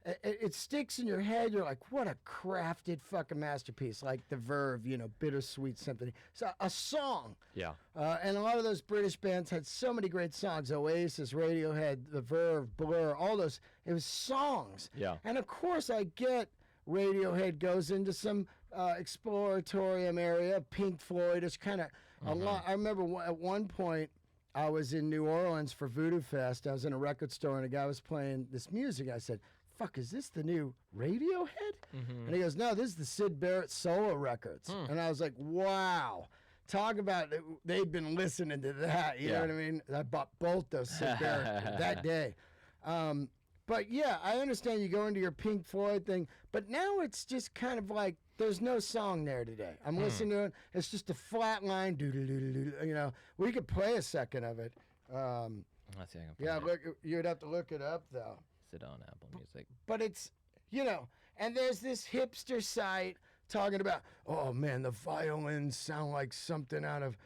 it sticks in your head. You're like, what a crafted fucking masterpiece. Like the Verve, Bittersweet Symphony. So a song. Yeah. And a lot of those British bands had so many great songs. Oasis, Radiohead, the Verve, Blur, all those. It was songs. Yeah. And of course I get Radiohead goes into some exploratorium area. Pink Floyd is kind of a lot. I remember at one point I was in New Orleans for Voodoo Fest. I was in a record store and a guy was playing this music. I said, fuck, is this the new Radiohead? And he goes, no, this is the Syd Barrett solo records. And I was like, wow. Talk about they'd been listening to that. You know what I mean? I bought both those Syd Barrett that day. But yeah, I understand you go into your Pink Floyd thing, but now it's just kind of like there's no song there today. I'm listening to it. It's just a flat line. We could play a second of it. Let's see. I can Yeah, find it. you'd have to look it up though. Sit on Apple Music. But it's, and there's this hipster site talking about, oh man, the violins sound like something out of,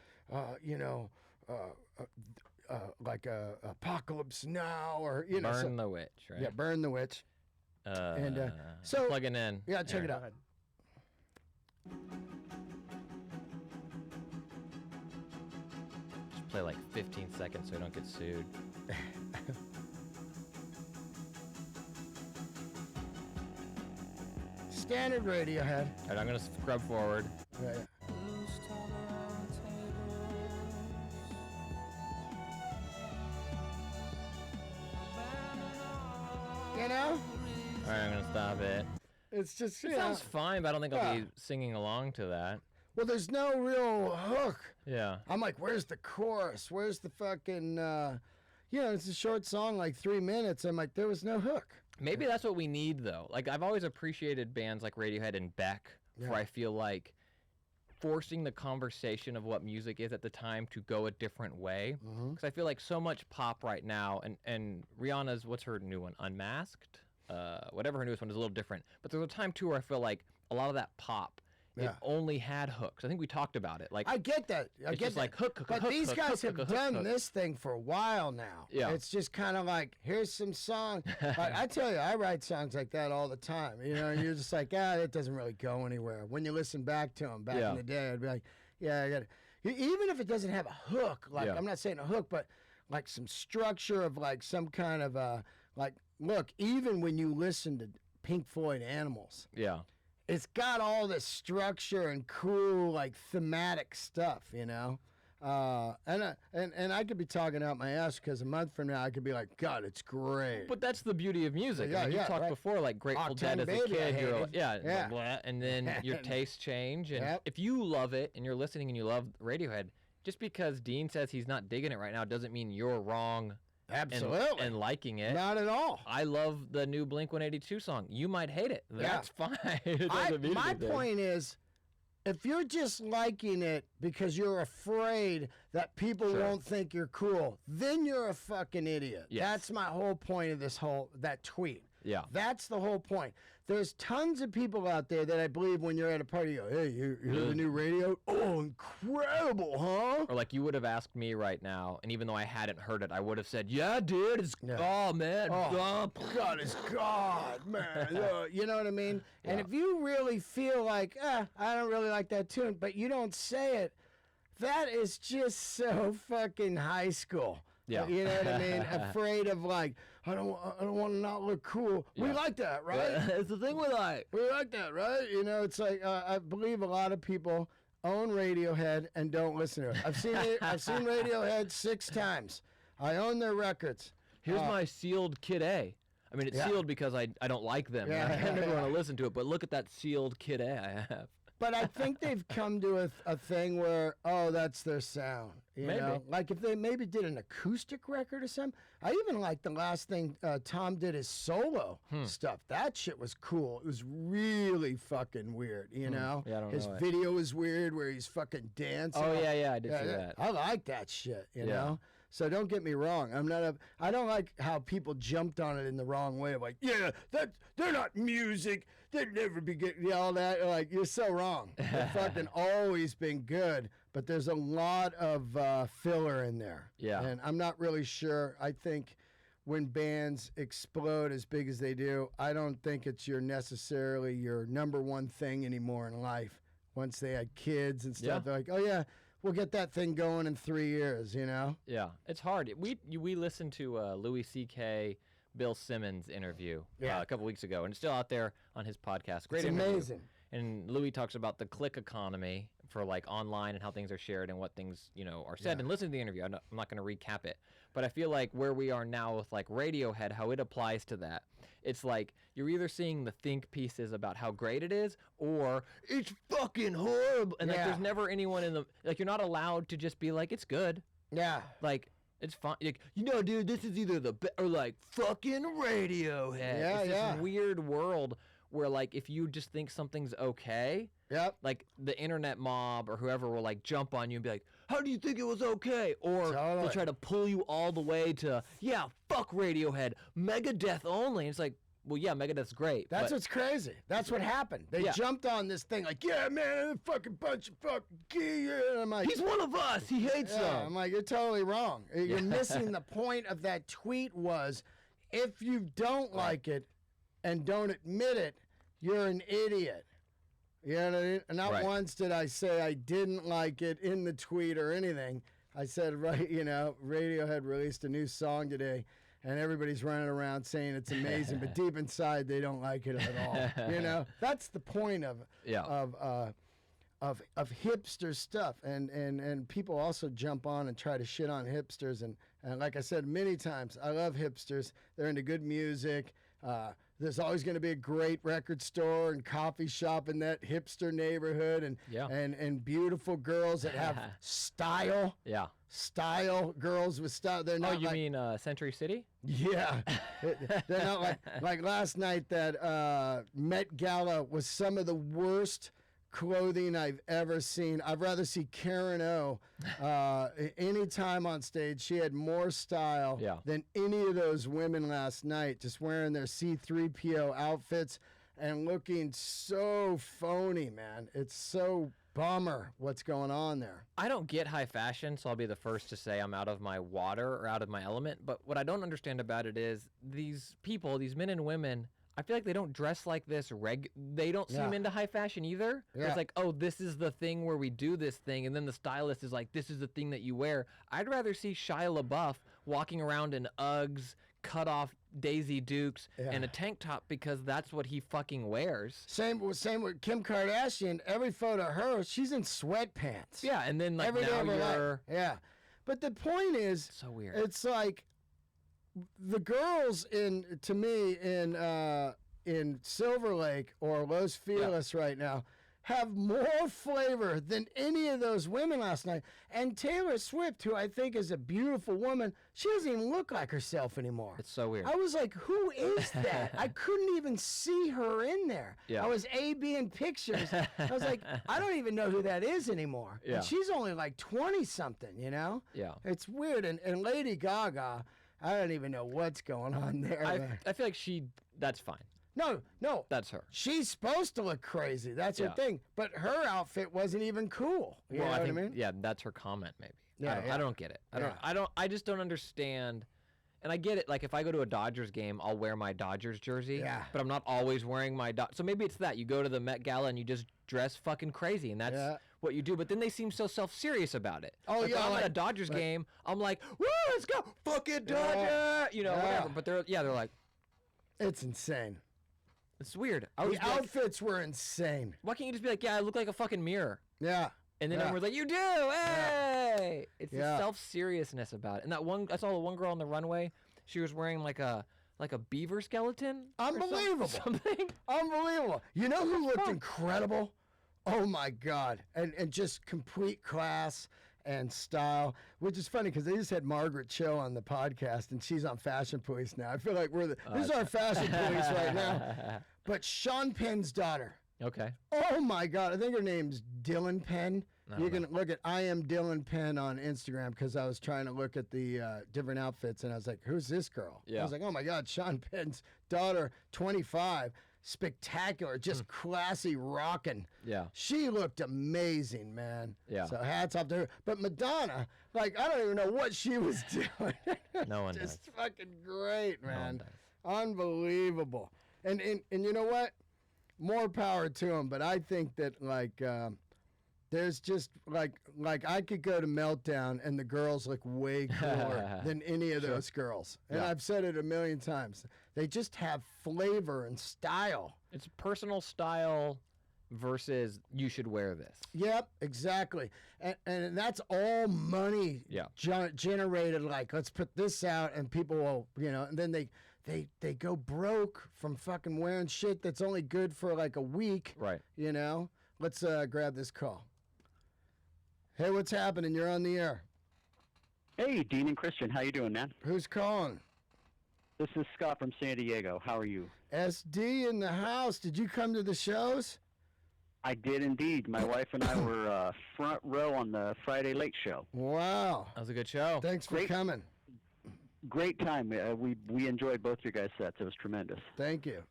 like a Apocalypse Now, or Burn the Witch, right? Yeah, Burn the Witch. And so plugging in. Yeah, check it Go out. ahead. Just play like 15 seconds so we don't get sued. Standard Radiohead. All right, I'm gonna scrub forward. Yeah. You know, All right, I'm gonna stop it. it's just It sounds fine, but I don't think I'll be singing along to that. well, there's no real hook. Yeah. I'm like, where's the chorus? Where's the fucking? It's a short song, like 3 minutes. I'm like, there was no hook. Maybe that's what we need, though. Like, I've always appreciated bands like Radiohead and Beck, where I feel like forcing the conversation of what music is at the time to go a different way. Because I feel like so much pop right now, and Rihanna's, what's her new one? Unmasked? Whatever her newest one is a little different. But there's a time, too, where I feel like a lot of that pop, it only had hooks. I think we talked about it. Like, I get that. I it's get just that. like hook, But hook, these hook, guys hook, have hook, done hook. this thing for a while now. Yeah. It's just kind of like, here's some song. Like, I tell you, I write songs like that all the time. And you're just like, it doesn't really go anywhere. When you listen back to them back in the day, I'd be like, yeah, I got it. Even if it doesn't have a hook, like I'm not saying a hook, but like some structure of like some kind of look, even when you listen to Pink Floyd Animals, Yeah. it's got all this structure and cool, like thematic stuff, And I could be talking out my ass because a month from now I could be like, God, it's great. But that's the beauty of music. Yeah, I mean, you yeah, talked right. before, like Grateful Octane Dead as a Baby, I kid. You're hated. like, Yeah. blah, and then your tastes change. And Yep. if you love it and you're listening and you love Radiohead, just because Dean says he's not digging it right now doesn't mean you're wrong. Absolutely. And liking it. Not at all. I love the new Blink-182 song. You might hate it. That's fine. It doesn't mean My anything. point is, if you're just liking it because you're afraid that people won't think you're cool, then you're a fucking idiot. Yes. That's my whole point of that tweet. Yeah. That's the whole point. There's tons of people out there that I believe when you're at a party, you go, hey, you heard the new radio? Oh, incredible, huh? Or like you would have asked me right now, and even though I hadn't heard it, I would have said, yeah, dude, it's, oh, man. Oh, God is God, man. You know what I mean? And if you really feel like, I don't really like that tune, but you don't say it, that is just so fucking high school. Yeah. You know what I mean? Afraid of like, I don't want to not look cool. We like that, right? It's the thing with We like that, right? It's like I believe a lot of people own Radiohead and don't listen to it. I've seen Radiohead 6 times. I own their records. Here's my sealed Kid A. I mean, it's sealed because I don't like them. Yeah. I never want to listen to it, but look at that sealed Kid A I have. But I think they've come to a thing where, that's their sound. You know? Like if they maybe did an acoustic record or something. I even like the last thing Tom did his solo stuff. That shit was cool. It was really fucking weird, Yeah, I don't his know it. video is weird where he's fucking dancing. Oh, yeah, I did see that. I like that shit, you know? So don't get me wrong. I don't like how people jumped on it in the wrong way. Like, they're not music. They'd never be good. All that. Like, you're so wrong. They've fucking always been good, but there's a lot of filler in there. Yeah. And I'm not really sure. I think when bands explode as big as they do, I don't think it's necessarily your number one thing anymore in life. Once they had kids and stuff, they're like, oh yeah, we'll get that thing going in 3 years, you know? Yeah, it's hard. We listened to Louis C.K. Bill Simmons interview a couple weeks ago, and it's still out there on his podcast. Great interview. Amazing. And Louis talks about the click economy for like online and how things are shared and what things, are said. And listen to the interview. I'm not going to recap it. But I feel like where we are now with like Radiohead, how it applies to that. It's like you're either seeing the think pieces about how great it is or it's fucking horrible. And like there's never anyone you're not allowed to just be like, it's good. Yeah. Like, it's fun. Like, dude, this is either or like fucking Radiohead. Yeah, it's this weird world where like if you just think something's okay, like the internet mob or whoever will like jump on you and be like, how do you think it was okay? Or they'll try to pull you all the way to, fuck Radiohead, Megadeth only. And it's like, well, yeah, Megadeth's great. That's what's crazy. That's what happened. They jumped on this thing like, yeah, man, a fucking bunch of fucking gay. And I'm like, he's one of us. He hates them. I'm like, you're totally wrong. You're missing the point of that tweet was, if you don't like it and don't admit it, you're an idiot. You know what I mean? And not once did I say I didn't like it in the tweet or anything. I said, Radiohead released a new song today. And everybody's running around saying it's amazing, but deep inside they don't like it at all. That's the point of hipster stuff. And people also jump on and try to shit on hipsters. And like I said many times, I love hipsters. They're into good music. There's always going to be a great record store and coffee shop in that hipster neighborhood, and beautiful girls that have style. Yeah. Style, girls with style. They're not. Oh, you mean Century City? Yeah. They're not like last night that Met Gala was some of the worst clothing I've ever seen. I'd rather see Karen O any time on stage. She had more style than any of those women last night, just wearing their C-3PO outfits and looking so phony, man. It's so bummer what's going on there. I don't get high fashion, so I'll be the first to say I'm out of my water or out of my element. But what I don't understand about it is these people, these men and women, I feel like they don't dress like this. They don't seem into high fashion either. Yeah. It's like, oh, this is the thing where we do this thing, and then the stylist is like, this is the thing that you wear. I'd rather see Shia LaBeouf walking around in Uggs, cut off Daisy Dukes, and a tank top because that's what he fucking wears. Same with Kim Kardashian. Every photo of her, she's in sweatpants. Yeah, and then like every now you're... Yeah. But the point is, so weird. It's like the girls in Silver Lake or Los Feliz right now have more flavor than any of those women last night. And Taylor Swift, who I think is a beautiful woman, she doesn't even look like herself anymore. It's so weird. I was like, who is that? I couldn't even see her in there. Yeah. I was A-Bing pictures. I was like, I don't even know who that is anymore. Yeah. And she's only like 20-something, Yeah. It's weird. And Lady Gaga, I don't even know what's going on there. I feel like that's fine. No. That's her. She's supposed to look crazy. That's her thing. But her outfit wasn't even cool. You know what I mean? Yeah, that's her comment maybe. Yeah, I don't get it. I just don't understand. And I get it. Like if I go to a Dodgers game, I'll wear my Dodgers jersey. Yeah. But I'm not always wearing my So maybe it's that. You go to the Met Gala and you just dress fucking crazy, and that's what you do. But then they seem so self-serious about it. Oh, like, yeah. I'm at a Dodgers game. I'm like, woo, let's go. Fucking Dodgers. Whatever. But they're like. It's insane. It's weird. The outfits were insane. Why can't you just be like, yeah, I look like a fucking mirror? Yeah. And then everyone's like, you do, hey! It's the self-seriousness about it. And I saw the one girl on the runway, she was wearing like a beaver skeleton. Unbelievable. Something. Unbelievable. You know who looked incredible? Oh my God. And just complete class and style, which is funny because they just had Margaret Cho on the podcast, and she's on Fashion Police now. I feel like this is our Fashion Police right now. But Sean Penn's daughter. Okay. Oh my God. I think her name's Dylan Penn. You can look at I am Dylan Penn on Instagram because I was trying to look at the different outfits, and I was like, who's this girl? Yeah. I was like, oh my God, Sean Penn's daughter, 25. spectacular, just classy rocking. Yeah. She looked amazing, man. Yeah. So hats off to her. But Madonna, like, I don't even know what she was doing. No one Just does. fucking great, No one man. does. Unbelievable. And you know what? More power to him. But I think that, like, there's just, like I could go to Meltdown and the girls look way cooler than any of those girls. And Yeah. I've said it a million times. They just have flavor and style. It's personal style versus you should wear this. Yep, exactly. And that's all money Yeah. generated. Like, let's put this out and people will, and then they go broke from fucking wearing shit that's only good for like a week. Right. Let's grab this call. Hey, what's happening? You're on the air. Hey, Dean and Christian, how you doing, man? Who's calling? This is Scott from San Diego. How are you? SD in the house. Did you come to the shows? I did indeed. My wife and I were front row on the Friday Late Show. Wow. That was a good show. Thanks for Great. coming. Great time. We enjoyed both your guys' sets. It was tremendous. Thank you.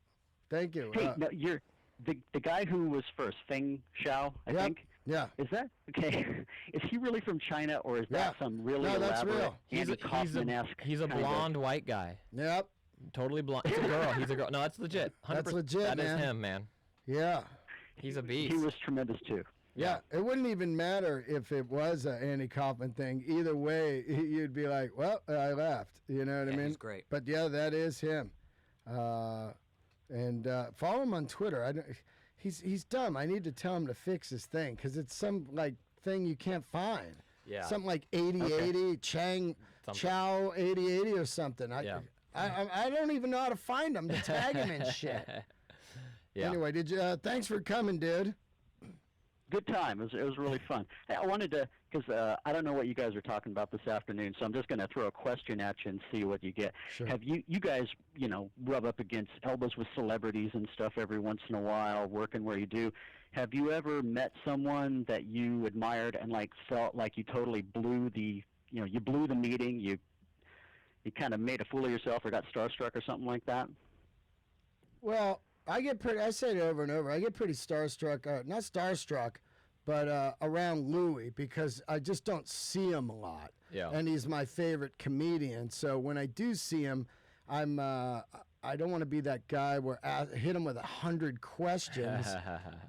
Thank you. Hey, no, you're the guy who was first, Feng Xiao, I Yep. think. Yeah. Is that okay? Is he really from China, or is that Yeah. some really No, that's elaborate real. Andy Kaufman-esque? He's a kind of- blonde white guy. Yep. Totally blonde. It's a girl. He's a girl. No, that's legit. 100%. That's legit, That is man. him, man. Yeah. He's a beast. He was tremendous too. Yeah, it wouldn't even matter if it was an Andy Kaufman thing. Either way, you'd be like, well, I laughed. You know what I mean? He's great. But yeah, that is him. And follow him on Twitter. He's dumb. I need to tell him to fix his thing because it's some like thing you can't find. Yeah. Something like 8080 Something. Chow 8080 or something. Yeah. I don't even know how to find him to tag him and shit. Yeah. Anyway, thanks for coming, dude. Good time. It was really fun. Hey, I wanted to, because I don't know what you guys are talking about this afternoon, so I'm just going to throw a question at you and see what you get. Sure. Have you guys, rub up against elbows with celebrities and stuff every once in a while, working where you do. Have you ever met someone that you admired and like felt like you totally blew the, you blew the meeting, you kind of made a fool of yourself or got starstruck or something like that? Well, I say it over and over. I get pretty starstruck, not starstruck, but around Louis because I just don't see him a lot. Yeah. And he's my favorite comedian. So when I do see him, I don't want to be that guy where I hit him with 100 questions,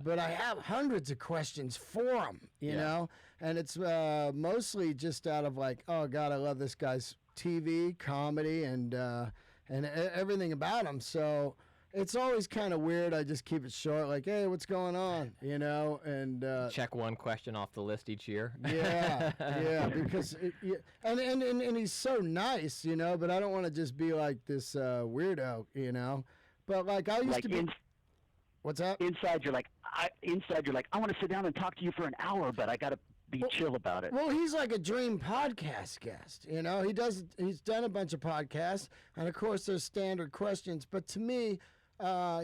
but I have hundreds of questions for him, you know? And it's mostly just out of like, oh God, I love this guy's TV, comedy, and everything about him. So it's always kind of weird. I just keep it short, like, hey, what's going on, And Check one question off the list each year. yeah, because and he's so nice, But I don't want to just be like this weirdo, But like I used to be. What's up? Inside you're like, I want to sit down and talk to you for an hour, but I got to be chill about it. Well, he's like a dream podcast guest. He's done a bunch of podcasts, and of course there's standard questions. But to me,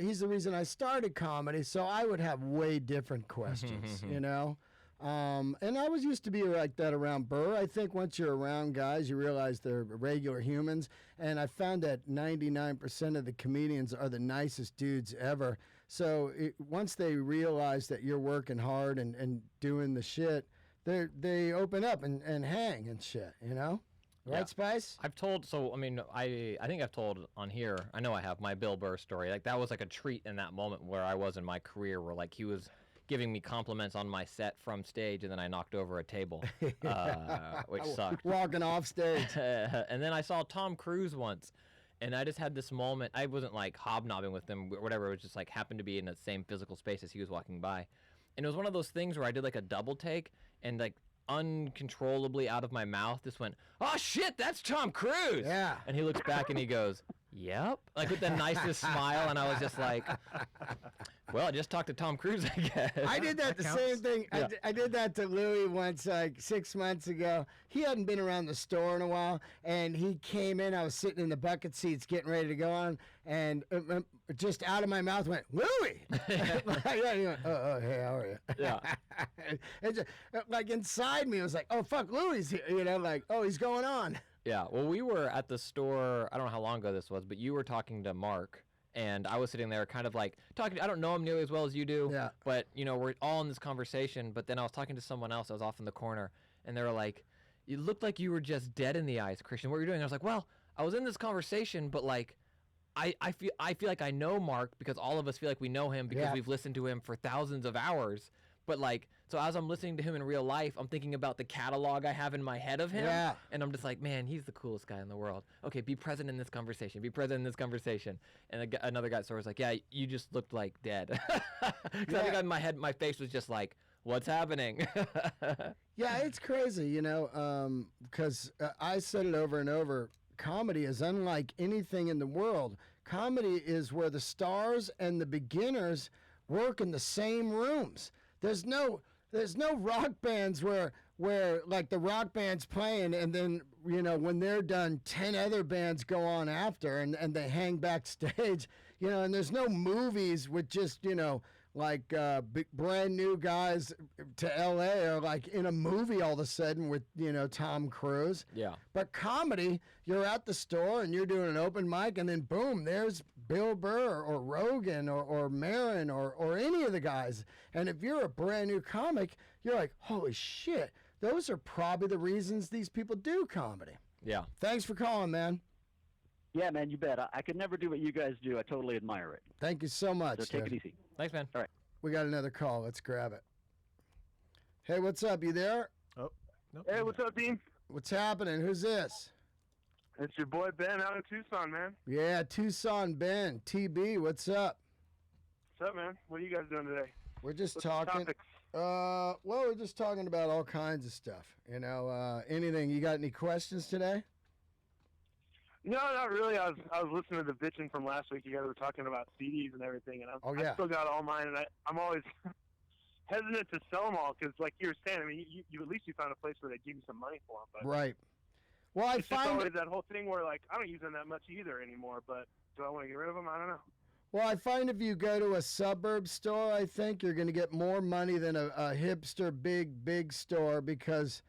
he's the reason I started comedy, so I would have way different questions. And I was used to be like that around Burr. I think once you're around guys, you realize they're regular humans, and I found that 99% of the comedians are the nicest dudes ever. So once they realize that you're working hard and doing the shit, they open up and hang and shit, Right, Yeah. Spice? I've told, I think I've told on here, I know I have, my Bill Burr story. Like, that was like a treat in that moment where I was in my career, where like he was giving me compliments on my set from stage, and then I knocked over a table, which sucked. Walking off stage. And then I saw Tom Cruise once, and I just had this moment. I wasn't like hobnobbing with him or whatever. It was just like happened to be in the same physical space as he was walking by. And it was one of those things where I did like a double take, and like uncontrollably out of my mouth just went, oh shit, that's Tom Cruise. Yeah. And he looks back and he goes, yep, like with the nicest smile. And I was just like, well, I just talked to Tom Cruise, I guess. I did that the same thing. Yeah. I did that to Louis once, like 6 months ago. He hadn't been around the store in a while, and he came in. I was sitting in the bucket seats getting ready to go on, and just out of my mouth went, Louis! Yeah, he went, oh, hey, how are you? Yeah. It just, like inside me, it was like, oh, fuck, Louis here. Like, oh, he's going on. Yeah, well, we were at the store, I don't know how long ago this was, but you were talking to Mark, And I was sitting there kind of like talking. I don't know him nearly as well as you do. Yeah. But, you know, we're all in this conversation. But then I was talking to someone else. I was off in the corner. And they were like, you looked like you were just dead in the eyes, Christian. What were you doing? I was like, well, I was in this conversation, but like, I feel like I know Mark because all of us feel like we know him because we've listened to him for thousands of hours. But like, so as I'm listening to him in real life, I'm thinking about the catalog I have in my head of him. Yeah. And I'm just like, man, he's the coolest guy in the world. Okay, be present in this conversation. Be present in this conversation. And another guy was like, yeah, you just looked like dead. Because I think in my head, my face was just like, what's happening? Yeah, it's crazy, you know, because I said it over and over. Comedy is unlike anything in the world. Comedy is where the stars and the beginners work in the same rooms. There's no rock bands where like the rock band's playing and then, you know, when they're done, 10 other bands go on after and they hang backstage, you know, and there's no movies with just, you know, like brand new guys to LA are like in a movie all of a sudden with, you know, Tom Cruise. Yeah. But comedy, you're at the store and you're doing an open mic and then boom, there's Bill Burr or Rogan or Marin or any of the guys. And if you're a brand new comic, you're like, holy shit, those are probably the reasons these people do comedy. Yeah. Thanks for calling, man. Yeah, man, you bet. I could never do what you guys do. I totally admire it. Thank you so much. So take dude. it easy. Thanks, man. All right. We got another call. Let's grab it. Hey, what's up? You there? Oh, no. Hey, what's up, Dean? What's happening? Who's this? It's your boy Ben out in Tucson, man. Yeah, Tucson Ben. TB, what's up? What's up, man? What are you guys doing today? We're just What's the talking. topics? Well, we're just talking about all kinds of stuff. You know, anything. You got any questions today? No, not really. I was listening to the Bitchin from last week. You guys were talking about CDs and everything, and I still got all mine, and I'm always hesitant to sell them all because, like you were saying, I mean, you at least you found a place where they give you some money for them. But Right. Well, I it's just find always that whole thing where, like, I don't use them that much either anymore, but do I want to get rid of them? I don't know. Well, I find if you go to a suburb store, I think you're going to get more money than a hipster big store because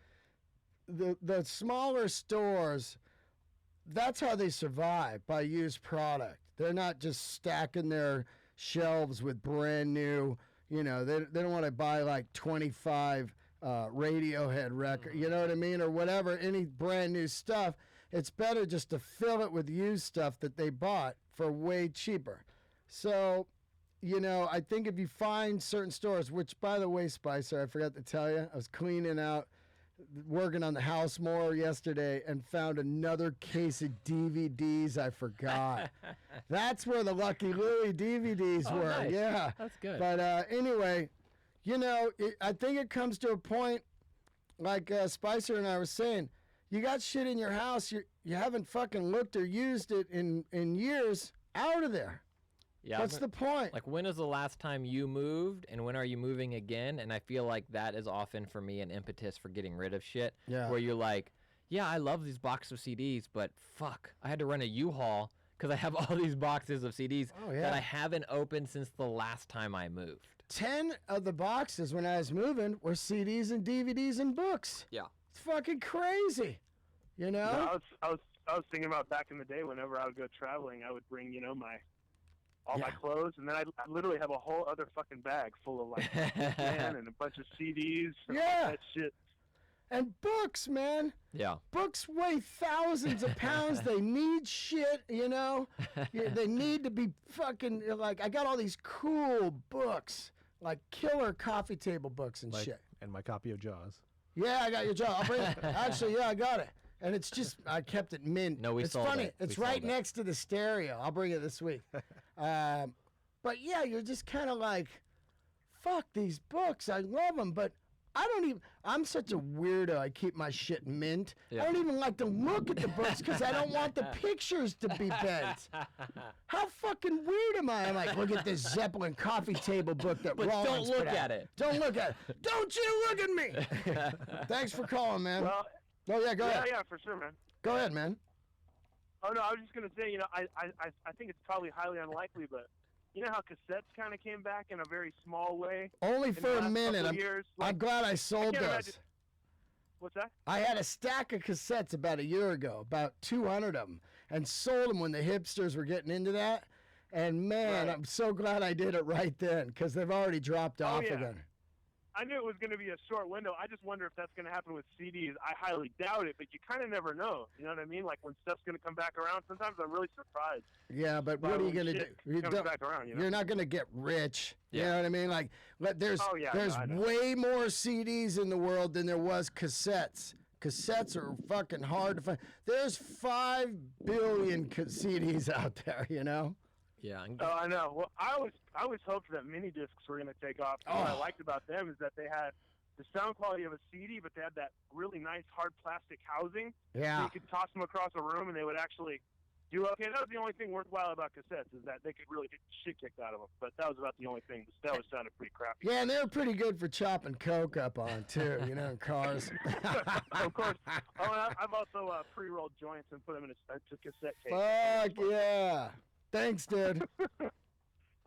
the smaller stores, that's how they survive, by used product. They're not just stacking their shelves with brand new, you know, they don't want to buy like 25 Radiohead record, you know what I mean, or whatever, any brand new stuff. It's better just to fill it with used stuff that they bought for way cheaper. So, you know, I think if you find certain stores, which, by the way, Spicer, I forgot to tell you, I was cleaning out, working on the house more yesterday and found another case of DVDs I forgot. That's where the Lucky Louie DVDs were. Nice. Yeah. That's good. But anyway, you know, I think it comes to a point, like Spicer and I were saying, you got shit in your house, you haven't fucking looked or used it in years, out of there. Yeah. What's the point? Like, when is the last time you moved, and when are you moving again? And I feel like that is often, for me, an impetus for getting rid of shit. Yeah. Where you're like, yeah, I love these boxes of CDs, but fuck, I had to run a U-Haul because I have all these boxes of CDs that I haven't opened since the last time I moved. 10 of the boxes when I was moving were CDs and DVDs and books. Yeah. It's fucking crazy, you know? No, I was thinking about back in the day whenever I would go traveling, I would bring, you know, all my clothes, and then I literally have a whole other fucking bag full of like man and a bunch of CDs and all that shit. And books, man. Yeah. Books weigh thousands of pounds. They need shit, you know? They need to be fucking, like, I got all these cool books, like killer coffee table books and shit. And my copy of Jaws. Yeah, I got your Jaws. I'll bring it. Actually, yeah, I got it. And it's just, I kept it mint. No, we it's sold funny. it. It's We right sold it. next to the stereo. I'll bring it this week. But yeah, you're just kind of like, fuck these books. I love them, but I'm such a weirdo. I keep my shit mint. Yeah. I don't even like to look at the books because I don't want the pictures to be bent. How fucking weird am I? I'm like, look at this Zeppelin coffee table book that But Rollins don't put look out. at it. Don't look at it. Don't you look at me. Thanks for calling, man. Well, Oh, yeah, go ahead. yeah, for sure, man. Go ahead, man. Oh no, I was just gonna say, you know, I think it's probably highly unlikely, but you know how cassettes kind of came back in a very small way. Only in for the a last minute. couple I'm years. glad I sold can't those. imagine- What's that? I had a stack of cassettes about a year ago, about 200 of them, and sold them when the hipsters were getting into that. And man, Right. I'm so glad I did it right then because they've already dropped off yeah. again. I knew it was going to be a short window. I just wonder if that's going to happen with CDs. I highly doubt it, but you kind of never know. You know what I mean? Like when stuff's going to come back around, sometimes I'm really surprised. Yeah, but by what are you when going to do? shit You comes back around, you know? You're not going to get rich. You Yeah. know what I mean? Like, there's Oh, yeah, there's I know. way more CDs in the world than there was cassettes. Cassettes are fucking hard to find. There's 5 billion CDs out there, you know? Yeah. Oh, I know. Well, I always hoped that mini discs were going to take off. What I Oh. liked about them is that they had the sound quality of a CD, but they had that really nice hard plastic housing. So Yeah. you could toss them across a room, and they would actually do okay. That was the only thing worthwhile about cassettes, is that they could really get shit kicked out of them. But that was about the only thing. That was sounded pretty crappy. Yeah, and they were pretty good for chopping coke up on, too, you know, in cars. Of course. Oh, and I've also pre-rolled joints and put them in a cassette tape. Fuck yeah. Thanks, dude.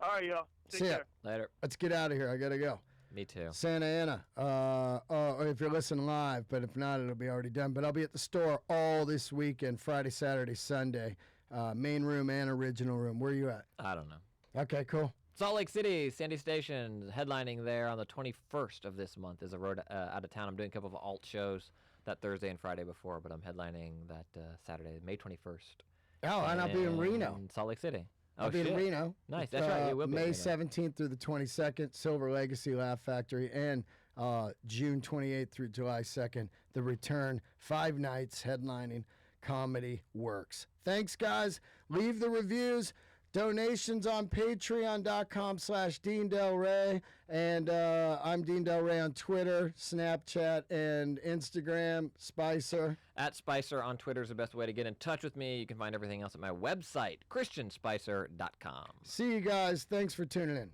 All right, y'all. Take See ya. care. Later. Let's get out of here. I got to go. Me too. Santa Ana. If you're listening live, but if not, it'll be already done. But I'll be at the store all this weekend, Friday, Saturday, Sunday. Main room and original room. Where are you at? I don't know. Okay, cool. Salt Lake City, Sandy Station, headlining there on the 21st of this month is a road out of town. I'm doing a couple of alt shows that Thursday and Friday before, but I'm headlining that Saturday, May 21st. Oh, and I'll be in Reno. in Salt Lake City. I'll be in Reno. Nice. That's right. You will be in May Reno. 17th through the 22nd, Silver Legacy Laugh Factory, and June 28th through July 2nd, The Return, 5 nights headlining Comedy Works. Thanks, guys. Leave the reviews. Donations on patreon.com/Dean Delray. And I'm Dean Delray on Twitter, Snapchat, and Instagram, Spicer. At Spicer on Twitter is the best way to get in touch with me. You can find everything else at my website, christianspicer.com. See you guys. Thanks for tuning in.